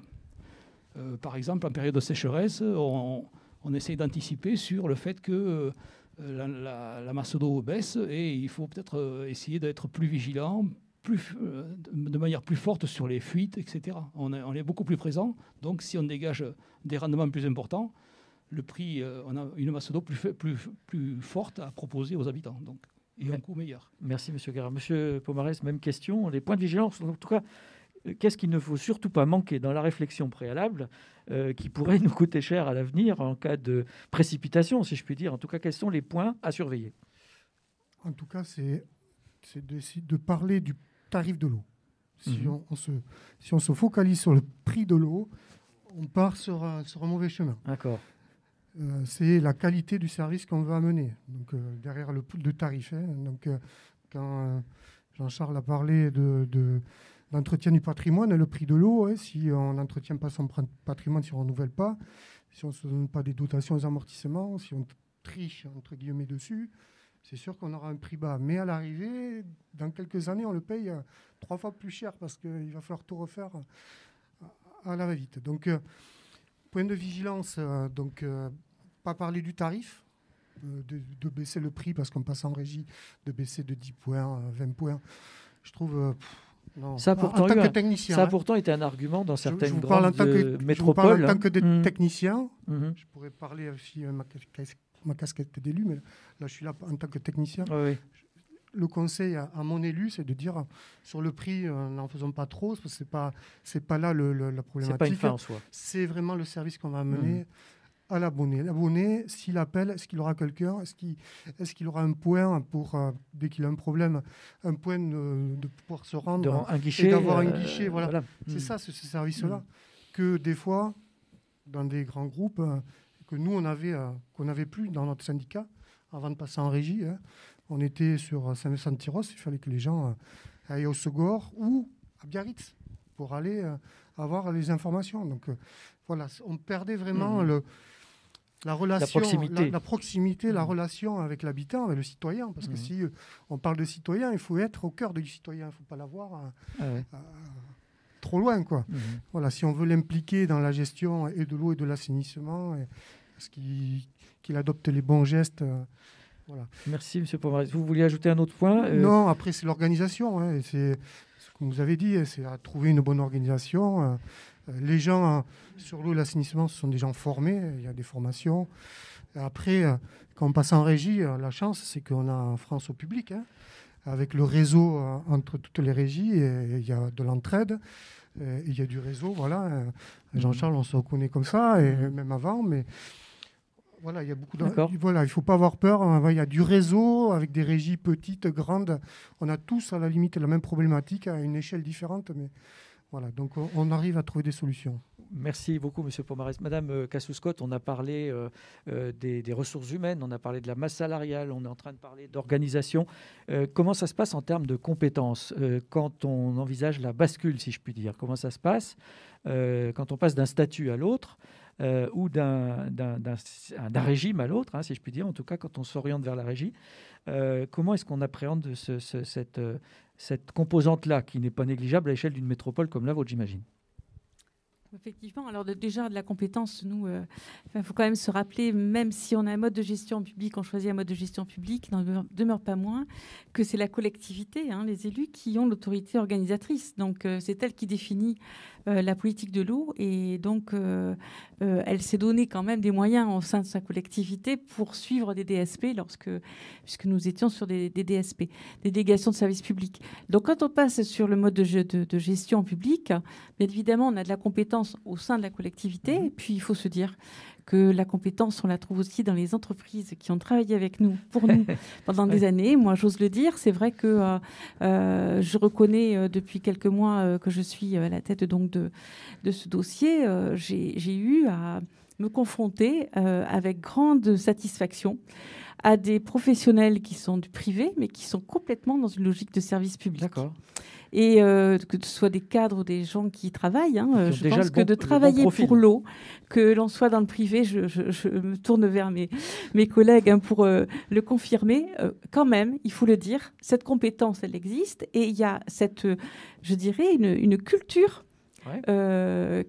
Par exemple, en période de sécheresse, on essaie d'anticiper sur le fait que la masse d'eau baisse et il faut peut-être essayer d'être plus vigilant, de manière plus forte sur les fuites, etc. On est beaucoup plus présent. Donc, si on dégage des rendements plus importants, le prix, on a une masse d'eau plus forte à proposer aux habitants. Donc, et un coût meilleur. Merci, M. Guérard. M. Pomarez, même question. Les points de vigilance, en tout cas, qu'est-ce qu'il ne faut surtout pas manquer dans la réflexion préalable qui pourrait nous coûter cher à l'avenir en cas de précipitation, si je puis dire? En tout cas, quels sont les points à surveiller? En tout cas, c'est de parler du tarif de l'eau. Si on se focalise sur le prix de l'eau, on part sur un mauvais chemin. D'accord. C'est la qualité du service qu'on veut amener. Donc, derrière le tarif. Donc, quand Jean-Charles a parlé d'entretien du patrimoine, le prix de l'eau, si on n'entretient pas son patrimoine, si on ne renouvelle pas, si on ne se donne pas des dotations aux amortissements, si on triche, entre guillemets, dessus, c'est sûr qu'on aura un prix bas. Mais à l'arrivée, dans quelques années, on le paye 3 fois plus cher parce qu'il va falloir tout refaire à la va-vite. Donc, point de vigilance, pas parler du tarif, de baisser le prix parce qu'on passe en régie, de baisser de 10 points, 20 points. Je trouve... non. Ça, pourtant, en tant que technicien, ça a pourtant été un argument dans certaines grandes métropoles. Je vous parle en tant que technicien. Je pourrais parler aussi ma casquette d'élu, mais là, je suis là en tant que technicien. Oui. Le conseil à mon élu, c'est de dire sur le prix, n'en faisons pas trop, parce que c'est pas là la problématique. C'est pas une fin en soi. C'est vraiment le service qu'on va amener à l'abonné. L'abonné, s'il appelle, est-ce qu'il aura quelqu'un ? Est-ce qu'il aura un point pour, dès qu'il a un problème, un point de pouvoir se rendre un guichet, et d'avoir un guichet. Voilà. C'est ça, ce service-là, que des fois, dans des grands groupes, que nous, qu'on n'avait plus dans notre syndicat, avant de passer en régie, on était sur Saint-Vincent-de-Tyrosse, il fallait que les gens aillent au Segor ou à Biarritz pour aller avoir les informations. Donc voilà, on perdait vraiment la relation, la proximité, la relation avec l'habitant, avec le citoyen. Parce que si on parle de citoyen, il faut être au cœur du citoyen, il ne faut pas l'avoir trop loin, quoi. Voilà, si on veut l'impliquer dans la gestion et de l'eau et de l'assainissement, parce qu'il adopte les bons gestes. Voilà. Merci, M. Pomaris. Vous vouliez ajouter un autre point Non, après, c'est l'organisation. C'est ce que vous avez dit, c'est à trouver une bonne organisation. Les gens sur l'eau et l'assainissement, ce sont des gens formés. Il y a des formations. Et après, quand on passe en régie, la chance, c'est qu'on a en France au public. Avec le réseau entre toutes les régies, il y a de l'entraide. Il y a du réseau, voilà. Jean-Charles, on se reconnaît comme ça, et même avant, mais... Voilà, il y a beaucoup de... Voilà, il ne faut pas avoir peur. Il y a du réseau avec des régies petites, grandes. On a tous, à la limite, la même problématique à une échelle différente. Mais voilà, donc on arrive à trouver des solutions. Merci beaucoup, M. Pomaris. Madame Cassou-Scott, on a parlé des ressources humaines, on a parlé de la masse salariale, on est en train de parler d'organisation. Comment ça se passe en termes de compétences quand on envisage la bascule, si je puis dire? Comment ça se passe quand on passe d'un statut à l'autre ou d'un régime à l'autre, si je puis dire, en tout cas quand on s'oriente vers la régie. Comment est-ce qu'on appréhende cette composante-là, qui n'est pas négligeable à l'échelle d'une métropole comme la vôtre, j'imagine? Effectivement, alors déjà de la compétence, nous, il faut quand même se rappeler, même si on a un mode de gestion publique, on choisit un mode de gestion publique, il n'en demeure pas moins que c'est la collectivité, les élus qui ont l'autorité organisatrice. Donc c'est elle qui définit la politique de l'eau et donc elle s'est donné quand même des moyens au sein de sa collectivité pour suivre des DSP puisque nous étions sur des DSP, des délégations de services publics. Donc quand on passe sur le mode de gestion publique, bien évidemment on a de la compétence au sein de la collectivité et puis il faut se dire que la compétence, on la trouve aussi dans les entreprises qui ont travaillé avec nous, pour nous, pendant des années. Moi, j'ose le dire. C'est vrai que je reconnais depuis quelques mois que je suis à la tête donc de ce dossier. J'ai eu à me confronter avec grande satisfaction à des professionnels qui sont du privé, mais qui sont complètement dans une logique de service public. D'accord. Et que ce soit des cadres ou des gens qui travaillent, je pense que de travailler pour l'eau, que l'on soit dans le privé, je me tourne vers mes collègues pour le confirmer, quand même, il faut le dire, cette compétence, elle existe, et il y a cette, je dirais, une culture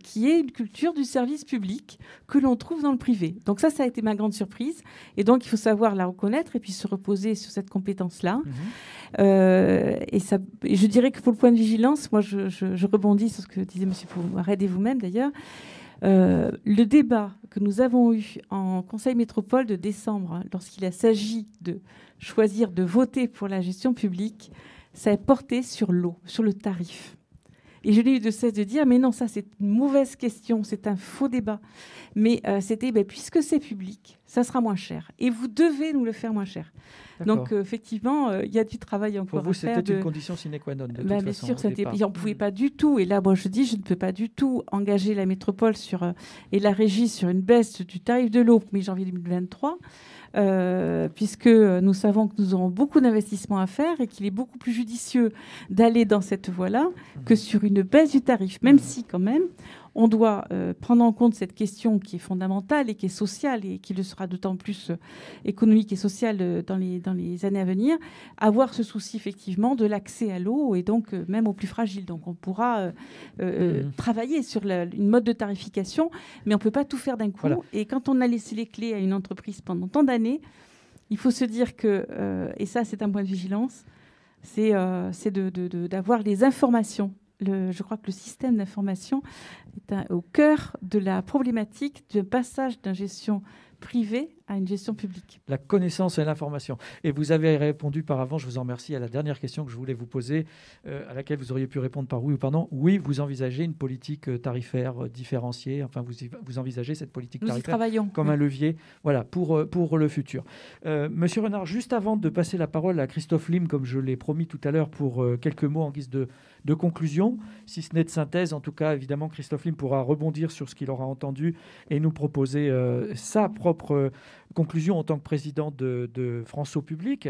qui est une culture du service public que l'on trouve dans le privé. Donc ça a été ma grande surprise. Et donc, il faut savoir la reconnaître et puis se reposer sur cette compétence-là. Et je dirais que pour le point de vigilance, moi, je rebondis sur ce que disait M. Pomaris et vous-même, d'ailleurs. Le débat que nous avons eu en Conseil métropole de décembre, lorsqu'il s'agit de choisir de voter pour la gestion publique, ça a porté sur l'eau, sur le tarif. Et je n'ai eu de cesse de dire, mais non, ça c'est une mauvaise question, c'est un faux débat. Mais c'était, puisque c'est public, ça sera moins cher. Et vous devez nous le faire moins cher. Donc, effectivement, il y a du travail encore à faire. Pour vous, c'était une condition sine qua non, de toute bien façon, sûr, au on ne pouvait pas du tout. Et là, moi, je dis, je ne peux pas du tout engager la métropole et la régie sur une baisse du tarif de l'eau pour mi-janvier 2023. Puisque nous savons que nous aurons beaucoup d'investissements à faire et qu'il est beaucoup plus judicieux d'aller dans cette voie-là que sur une baisse du tarif, même si quand même on doit prendre en compte cette question qui est fondamentale et qui est sociale et qui le sera d'autant plus économique et sociale dans les années à venir, avoir ce souci effectivement de l'accès à l'eau et donc même aux plus fragiles. Donc on pourra travailler sur une mode de tarification, mais on ne peut pas tout faire d'un coup. Voilà. Et quand on a laissé les clés à une entreprise pendant tant d'années, il faut se dire que, et ça c'est un point de vigilance, c'est d'avoir les informations. Je crois que le système d'information est au cœur de la problématique du passage d'une gestion privée à une gestion publique. La connaissance et l'information. Et vous avez répondu par avant, je vous en remercie, à la dernière question que je voulais vous poser, à laquelle vous auriez pu répondre par oui ou par non. Oui, vous envisagez une politique tarifaire différenciée, enfin vous envisagez cette politique tarifaire comme un levier pour le futur. Monsieur Renard, juste avant de passer la parole à Christophe Lim, comme je l'ai promis tout à l'heure, pour quelques mots en guise de conclusion, si ce n'est de synthèse, en tout cas, évidemment, Christophe Lim pourra rebondir sur ce qu'il aura entendu et nous proposer sa propre conclusion en tant que président de France Eau Publique.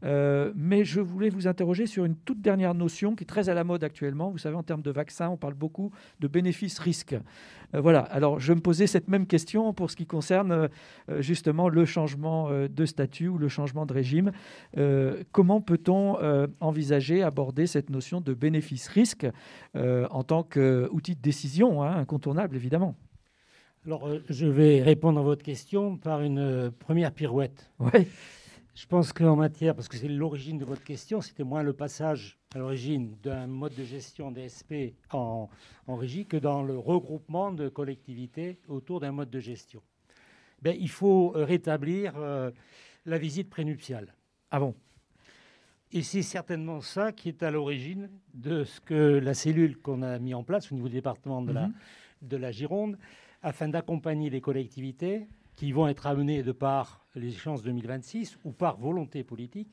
Mais je voulais vous interroger sur une toute dernière notion qui est très à la mode actuellement. Vous savez, en termes de vaccins, on parle beaucoup de bénéfices-risques. Voilà. Alors, je me posais cette même question pour ce qui concerne justement le changement de statut ou le changement de régime. Comment peut-on envisager, aborder cette notion de bénéfice-risque en tant qu'outil de décision, incontournable, évidemment? Alors, je vais répondre à votre question par une première pirouette. Oui. Je pense qu'en matière, parce que c'est l'origine de votre question, c'était moins le passage à l'origine d'un mode de gestion DSP en régie que dans le regroupement de collectivités autour d'un mode de gestion. Il faut rétablir la visite prénuptiale. Ah bon? Et c'est certainement ça qui est à l'origine de ce que la cellule qu'on a mis en place au niveau du département de la Gironde, afin d'accompagner les collectivités qui vont être amenées de par les échéances 2026 ou par volonté politique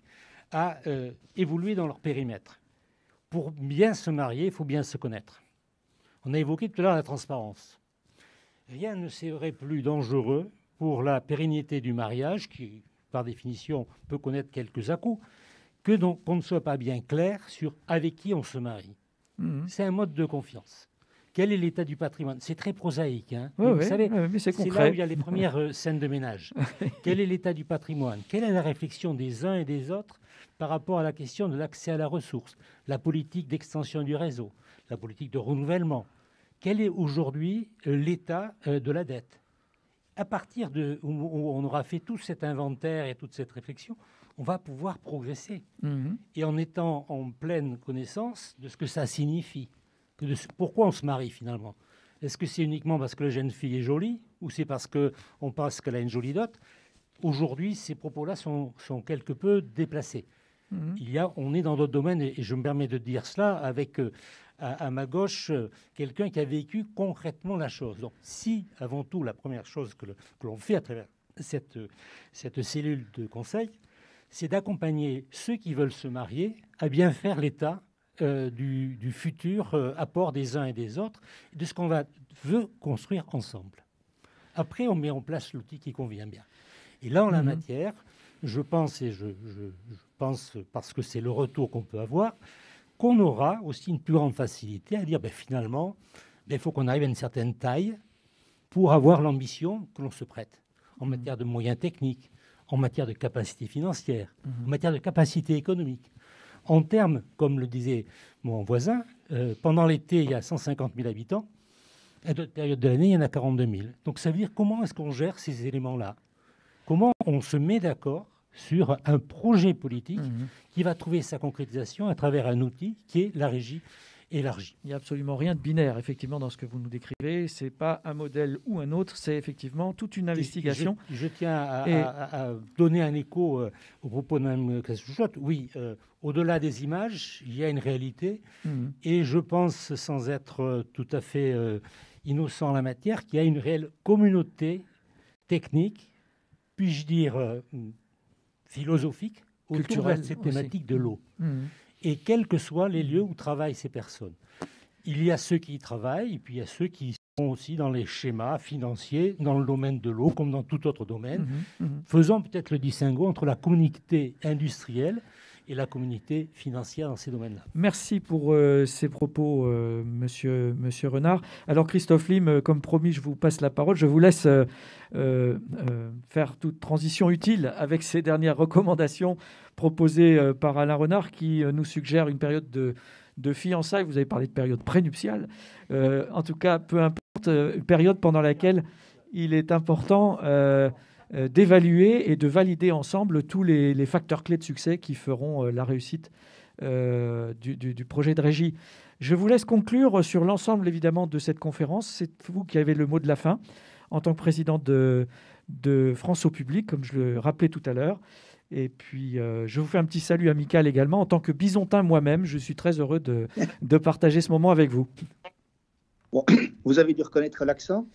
à évoluer dans leur périmètre. Pour bien se marier, il faut bien se connaître. On a évoqué tout à l'heure la transparence. Rien ne serait plus dangereux pour la pérennité du mariage, qui, par définition, peut connaître quelques à-coups, que qu'on ne soit pas bien clair sur avec qui on se marie. C'est un mode de confiance. Quel est l'état du patrimoine? C'est très prosaïque. Vous savez, mais c'est là où il y a les premières scènes de ménage. Quel est l'état du patrimoine? Quelle est la réflexion des uns et des autres par rapport à la question de l'accès à la ressource, la politique d'extension du réseau, la politique de renouvellement? Quel est aujourd'hui l'état de la dette? À partir de où on aura fait tout cet inventaire et toute cette réflexion, on va pouvoir progresser. Et en étant en pleine connaissance de ce que ça signifie. Pourquoi on se marie finalement? Est-ce que c'est uniquement parce que la jeune fille est jolie ou c'est parce qu'on pense qu'elle a une jolie dot? Aujourd'hui, ces propos-là sont quelque peu déplacés. On est dans d'autres domaines et je me permets de dire cela avec à ma gauche quelqu'un qui a vécu concrètement la chose. Donc si, avant tout, la première chose que l'on fait à travers cette cellule de conseil, c'est d'accompagner ceux qui veulent se marier à bien faire l'état du futur apport des uns et des autres, de ce qu'on veut construire ensemble. Après, on met en place l'outil qui convient bien. Et là, en la matière, je pense, parce que c'est le retour qu'on peut avoir, qu'on aura aussi une plus grande facilité à dire, finalement, il faut qu'on arrive à une certaine taille pour avoir l'ambition que l'on se prête, en matière de moyens techniques, en matière de capacité financière, en matière de capacité économique. En termes, comme le disait mon voisin, pendant l'été, il y a 150 000 habitants. À d'autres périodes de l'année, il y en a 42 000. Donc ça veut dire comment est-ce qu'on gère ces éléments-là? Comment on se met d'accord sur un projet politique qui va trouver sa concrétisation à travers un outil qui est la régie élargie. Il n'y a absolument rien de binaire, effectivement, dans ce que vous nous décrivez. Ce n'est pas un modèle ou un autre, c'est effectivement toute une investigation. Je tiens à donner un écho au propos de Mme Cassouchotte. Oui, au-delà des images, il y a une réalité. Et je pense, sans être tout à fait innocent en la matière, qu'il y a une réelle communauté technique puis-je dire, philosophique autour Culturel de cette aussi. thématique de l'eau. Mhm. Et quels que soient les lieux où travaillent ces personnes. Il y a ceux qui y travaillent, et puis il y a ceux qui sont aussi dans les schémas financiers, dans le domaine de l'eau, comme dans tout autre domaine. Faisons peut-être le distinguo entre la communauté industrielle et la communauté financière dans ces domaines-là. Merci pour ces propos, monsieur Renard. Alors, Christophe Lim, comme promis, je vous passe la parole. Je vous laisse faire toute transition utile avec ces dernières recommandations proposées par Alain Renard, qui nous suggère une période de fiançailles. Vous avez parlé de période prénuptiale. En tout cas, peu importe, une période pendant laquelle il est important d'évaluer et de valider ensemble tous les facteurs clés de succès qui feront la réussite du projet de régie. Je vous laisse conclure sur l'ensemble, évidemment, de cette conférence. C'est vous qui avez le mot de la fin, en tant que président de France au public, comme je le rappelais tout à l'heure. Et puis, je vous fais un petit salut amical également. En tant que bisontin moi-même, je suis très heureux de partager ce moment avec vous. Bon, vous avez dû reconnaître l'accent.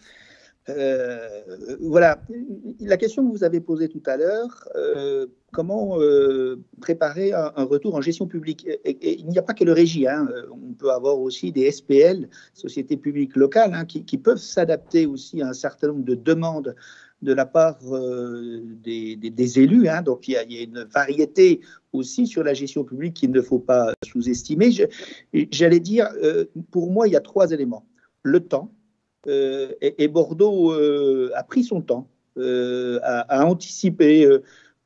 Voilà, la question que vous avez posée tout à l'heure, comment préparer un retour en gestion publique. Et il n'y a pas que le régie, hein. On peut avoir aussi des SPL, sociétés publiques locales, hein, qui peuvent s'adapter aussi à un certain nombre de demandes de la part des élus. Hein. Donc il y a une variété aussi sur la gestion publique qu'il ne faut pas sous-estimer. J'allais dire, pour moi, il y a 3 éléments. Le temps. Et Bordeaux a pris son temps, a anticipé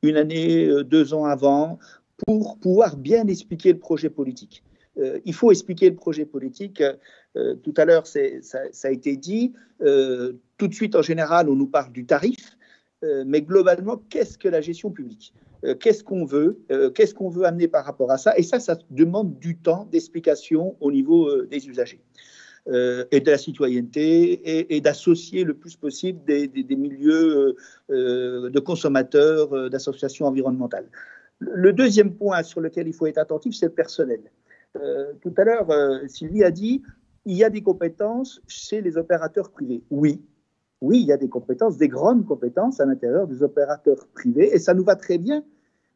une année, 2 ans avant, pour pouvoir bien expliquer le projet politique. Il faut expliquer le projet politique. Tout à l'heure, ça a été dit. Tout de suite, en général, on nous parle du tarif, mais globalement, qu'est-ce que la gestion publique ? Qu'est-ce qu'on veut amener par rapport à ça ? Et ça demande du temps d'explication au niveau des usagers. Et de la citoyenneté, et d'associer le plus possible des milieux de consommateurs, d'associations environnementales. Le deuxième point sur lequel il faut être attentif, c'est le personnel. Tout à l'heure, Sylvie a dit, il y a des compétences chez les opérateurs privés. Oui, il y a des compétences, des grandes compétences à l'intérieur des opérateurs privés, et ça nous va très bien,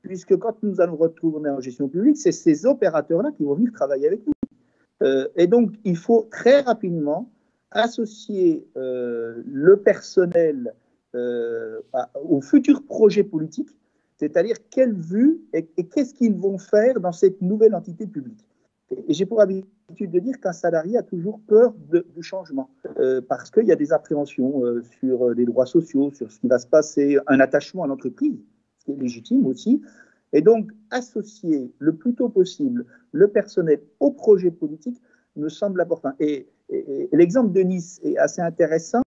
puisque quand nous allons retourner en gestion publique, c'est ces opérateurs-là qui vont venir travailler avec nous. Et donc, il faut très rapidement associer le personnel au futur projet politique, c'est-à-dire quelle vue et qu'est-ce qu'ils vont faire dans cette nouvelle entité publique. Et j'ai pour habitude de dire qu'un salarié a toujours peur du changement, parce qu'il y a des appréhensions sur les droits sociaux, sur ce qui va se passer, un attachement à l'entreprise, ce qui est légitime aussi. Et donc, associer le plus tôt possible le personnel au projet politique me semble important. Et l'exemple de Nice est assez intéressant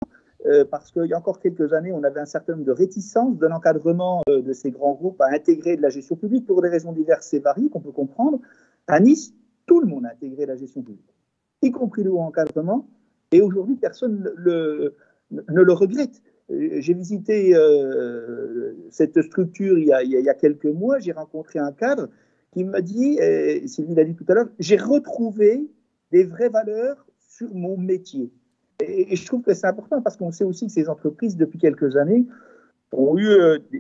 parce qu'il y a encore quelques années, on avait un certain nombre de réticences de l'encadrement de ces grands groupes à intégrer de la gestion publique pour des raisons diverses et variées qu'on peut comprendre. À Nice, tout le monde a intégré la gestion publique, y compris le haut encadrement. Et aujourd'hui, personne ne le regrette. J'ai visité cette structure il y a quelques mois. J'ai rencontré un cadre qui m'a dit, Sylvie l'a dit tout à l'heure, j'ai retrouvé des vraies valeurs sur mon métier. Et je trouve que c'est important parce qu'on sait aussi que ces entreprises, depuis quelques années, ont eu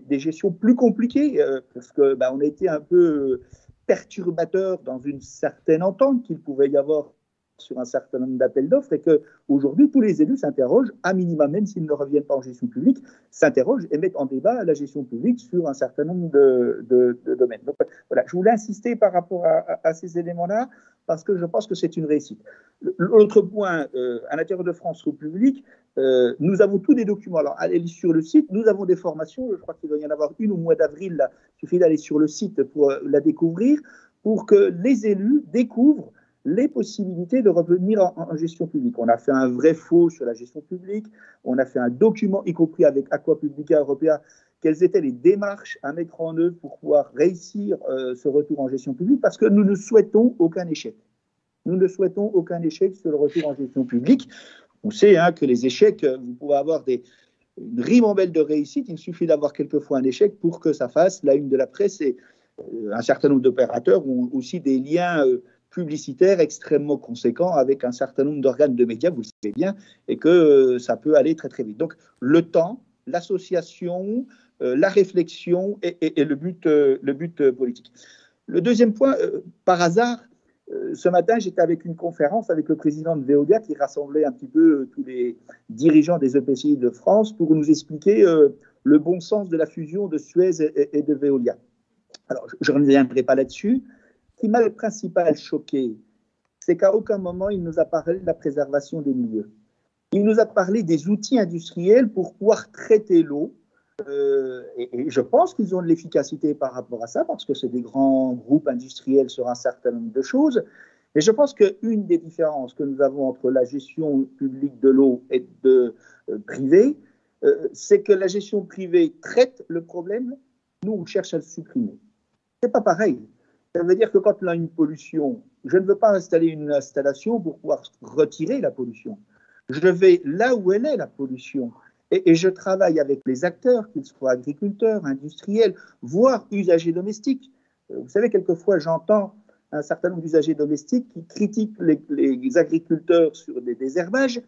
des gestions plus compliquées parce qu'on a été un peu perturbateurs dans une certaine entente qu'il pouvait y avoir sur un certain nombre d'appels d'offres et qu'aujourd'hui, tous les élus s'interrogent, à minima, même s'ils ne reviennent pas en gestion publique, s'interrogent et mettent en débat la gestion publique sur un certain nombre de domaines. Donc voilà, je voulais insister par rapport à ces éléments-là parce que je pense que c'est une réussite. L'autre point, à l'intérieur de France au public, nous avons tous des documents. Alors, allez sur le site, nous avons des formations, je crois qu'il va y en avoir une au mois d'avril, là. Il suffit d'aller sur le site pour la découvrir, pour que les élus découvrent les possibilités de revenir en gestion publique. On a fait un vrai faux sur la gestion publique, on a fait un document, y compris avec Aqua Publica Europea, quelles étaient les démarches à mettre en œuvre pour pouvoir réussir ce retour en gestion publique, parce que nous ne souhaitons aucun échec. Nous ne souhaitons aucun échec sur le retour en gestion publique. On sait que les échecs, vous pouvez avoir une ribambelle de réussite, il suffit d'avoir quelquefois un échec pour que ça fasse la une de la presse, et un certain nombre d'opérateurs ont aussi des liens publicitaires extrêmement conséquents avec un certain nombre d'organes de médias, vous le savez bien, et que ça peut aller très très vite. Donc le temps, l'association, la réflexion et le but politique. Le deuxième point, par hasard, ce matin, j'étais avec une conférence avec le président de Veolia qui rassemblait un petit peu tous les dirigeants des EPCI de France pour nous expliquer le bon sens de la fusion de Suez et de Veolia. Alors, je ne reviendrai pas là-dessus. Ce qui m'a le principal choqué, c'est qu'à aucun moment, il nous a parlé de la préservation des milieux. Il nous a parlé des outils industriels pour pouvoir traiter l'eau. Et je pense qu'ils ont de l'efficacité par rapport à ça, parce que c'est des grands groupes industriels sur un certain nombre de choses. Mais je pense qu'une des différences que nous avons entre la gestion publique de l'eau et de privée, c'est que la gestion privée traite le problème, nous, on cherche à le supprimer. Ce n'est pas pareil. Ça veut dire que quand on a une pollution, je ne veux pas installer une installation pour pouvoir retirer la pollution. Je vais là où elle est, la pollution. Et je travaille avec les acteurs, qu'ils soient agriculteurs, industriels, voire usagers domestiques. Vous savez, quelquefois, j'entends un certain nombre d'usagers domestiques qui critiquent les agriculteurs sur des désherbages,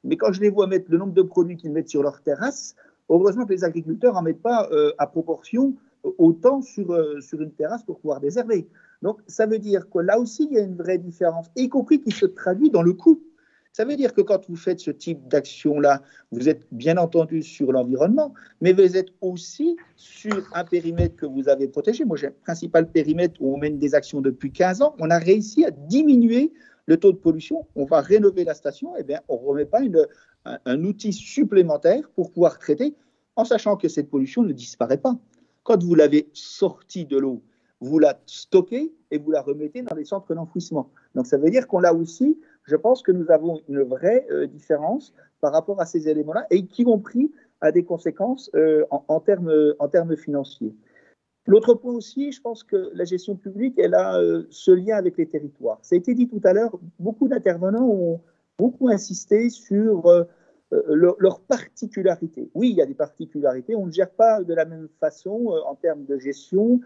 mais quand je les vois mettre le nombre de produits qu'ils mettent sur leur terrasse, heureusement que les agriculteurs n'en mettent pas à proportion autant sur une terrasse pour pouvoir désherber. Donc, ça veut dire que là aussi, il y a une vraie différence, y compris qui se traduit dans le coût. Ça veut dire que quand vous faites ce type d'action-là, vous êtes bien entendu sur l'environnement, mais vous êtes aussi sur un périmètre que vous avez protégé. Moi, j'ai un principal périmètre où on mène des actions depuis 15 ans. On a réussi à diminuer le taux de pollution. On va rénover la station. Eh bien, on ne remet pas un outil supplémentaire pour pouvoir traiter, en sachant que cette pollution ne disparaît pas. Quand vous l'avez sortie de l'eau, vous la stockez et vous la remettez dans les centres d'enfouissement. Donc, ça veut dire qu'on l'a aussi. Je pense que nous avons une vraie différence par rapport à ces éléments-là et qui ont pris à des conséquences en termes financiers. L'autre point aussi, je pense que la gestion publique, elle a ce lien avec les territoires. Ça a été dit tout à l'heure, beaucoup d'intervenants ont beaucoup insisté sur leurs particularités. Oui, il y a des particularités. On ne gère pas de la même façon en termes de gestion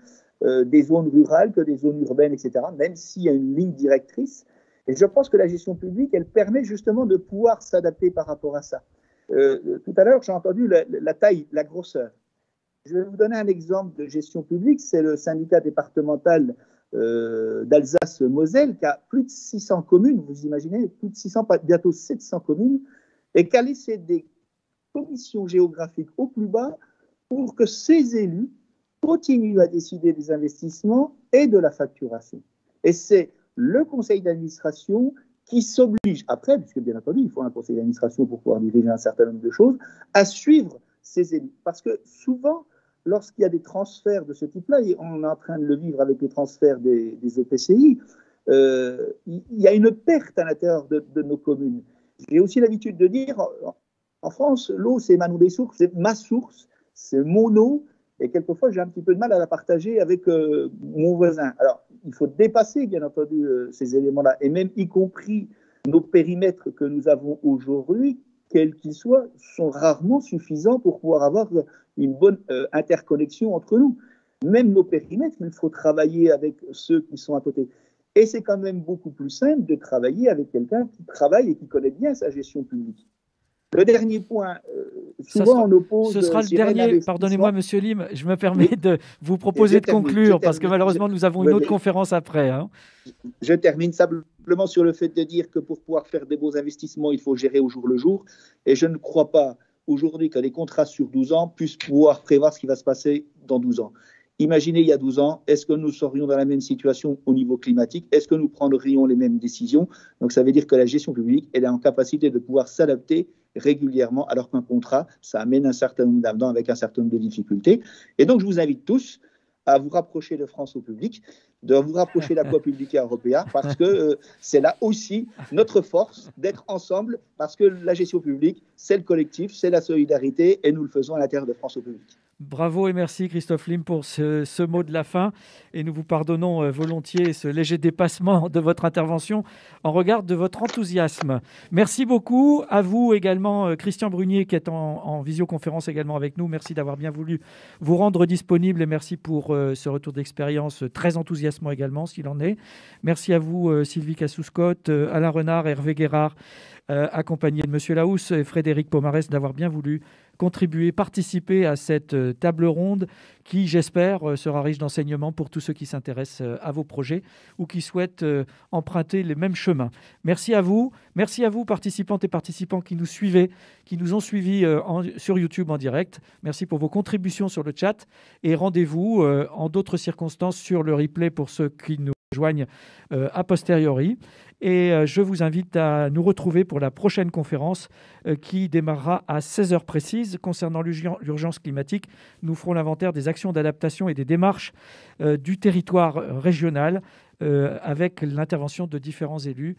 des zones rurales que des zones urbaines, etc., même s'il y a une ligne directrice. Et je pense que la gestion publique, elle permet justement de pouvoir s'adapter par rapport à ça. Tout à l'heure, j'ai entendu la taille, la grosseur. Je vais vous donner un exemple de gestion publique. C'est le syndicat départemental d'Alsace-Moselle qui a plus de 600 communes, vous imaginez, plus de 600, bientôt 700 communes, et qui a laissé des commissions géographiques au plus bas pour que ces élus continuent à décider des investissements et de la facturation. Et c'est le conseil d'administration qui s'oblige, après, puisque bien entendu, il faut un conseil d'administration pour pouvoir diriger un certain nombre de choses, à suivre ces élus. Parce que souvent, lorsqu'il y a des transferts de ce type-là, et on est en train de le vivre avec les transferts des EPCI, il y a une perte à l'intérieur de nos communes. J'ai aussi l'habitude de dire, en France, l'eau, c'est ma des sources, c'est ma source, c'est mon eau, et quelquefois, j'ai un petit peu de mal à la partager avec mon voisin. Alors, il faut dépasser, bien entendu, ces éléments-là, et même y compris nos périmètres que nous avons aujourd'hui, quels qu'ils soient, sont rarement suffisants pour pouvoir avoir une bonne interconnexion entre nous. Même nos périmètres, il faut travailler avec ceux qui sont à côté. Et c'est quand même beaucoup plus simple de travailler avec quelqu'un qui travaille et qui connaît bien sa gestion publique. Le dernier point, souvent on oppose... Ce sera le dernier, pardonnez-moi Monsieur Lim, je me permets de vous proposer de conclure, parce que malheureusement nous avons une autre conférence après. Hein. Je termine simplement sur le fait de dire que pour pouvoir faire des beaux investissements, il faut gérer au jour le jour, et je ne crois pas aujourd'hui que les contrats sur 12 ans puissent pouvoir prévoir ce qui va se passer dans 12 ans. Imaginez il y a 12 ans, est-ce que nous serions dans la même situation au niveau climatique? Est-ce que nous prendrions les mêmes décisions? Donc ça veut dire que la gestion publique, elle est en capacité de pouvoir s'adapter régulièrement, alors qu'un contrat, ça amène un certain nombre d'avenants avec un certain nombre de difficultés. Et donc je vous invite tous à vous rapprocher de France au public, de vous rapprocher de la Publica Europea, parce que c'est là aussi notre force d'être ensemble, parce que la gestion publique, c'est le collectif, c'est la solidarité, et nous le faisons à l'intérieur de France au public. Bravo et merci Christophe Lim pour ce mot de la fin, et nous vous pardonnons volontiers ce léger dépassement de votre intervention en regard de votre enthousiasme. Merci beaucoup à vous également, Christian Brunier qui est en visioconférence également avec nous. Merci d'avoir bien voulu vous rendre disponible et merci pour ce retour d'expérience très enthousiasmant également s'il en est. Merci à vous Sylvie Cassou-Scott, Alain Renard, Hervé Guérard, accompagné de M. Laous et Frédéric Pomarès, d'avoir bien voulu contribuer, participer à cette table ronde qui, j'espère, sera riche d'enseignements pour tous ceux qui s'intéressent à vos projets ou qui souhaitent emprunter les mêmes chemins. Merci à vous, participantes et participants qui nous suivez, qui nous ont suivis sur YouTube en direct. Merci pour vos contributions sur le chat et rendez-vous en d'autres circonstances sur le replay pour ceux qui nous rejoignent a posteriori. Et je vous invite à nous retrouver pour la prochaine conférence qui démarrera à 16h précises. Concernant l'urgence climatique, nous ferons l'inventaire des actions d'adaptation et des démarches du territoire régional avec l'intervention de différents élus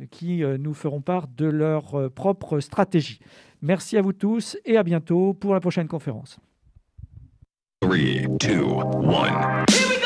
qui nous feront part de leur propre stratégie. Merci à vous tous et à bientôt pour la prochaine conférence. 3, 2, 1.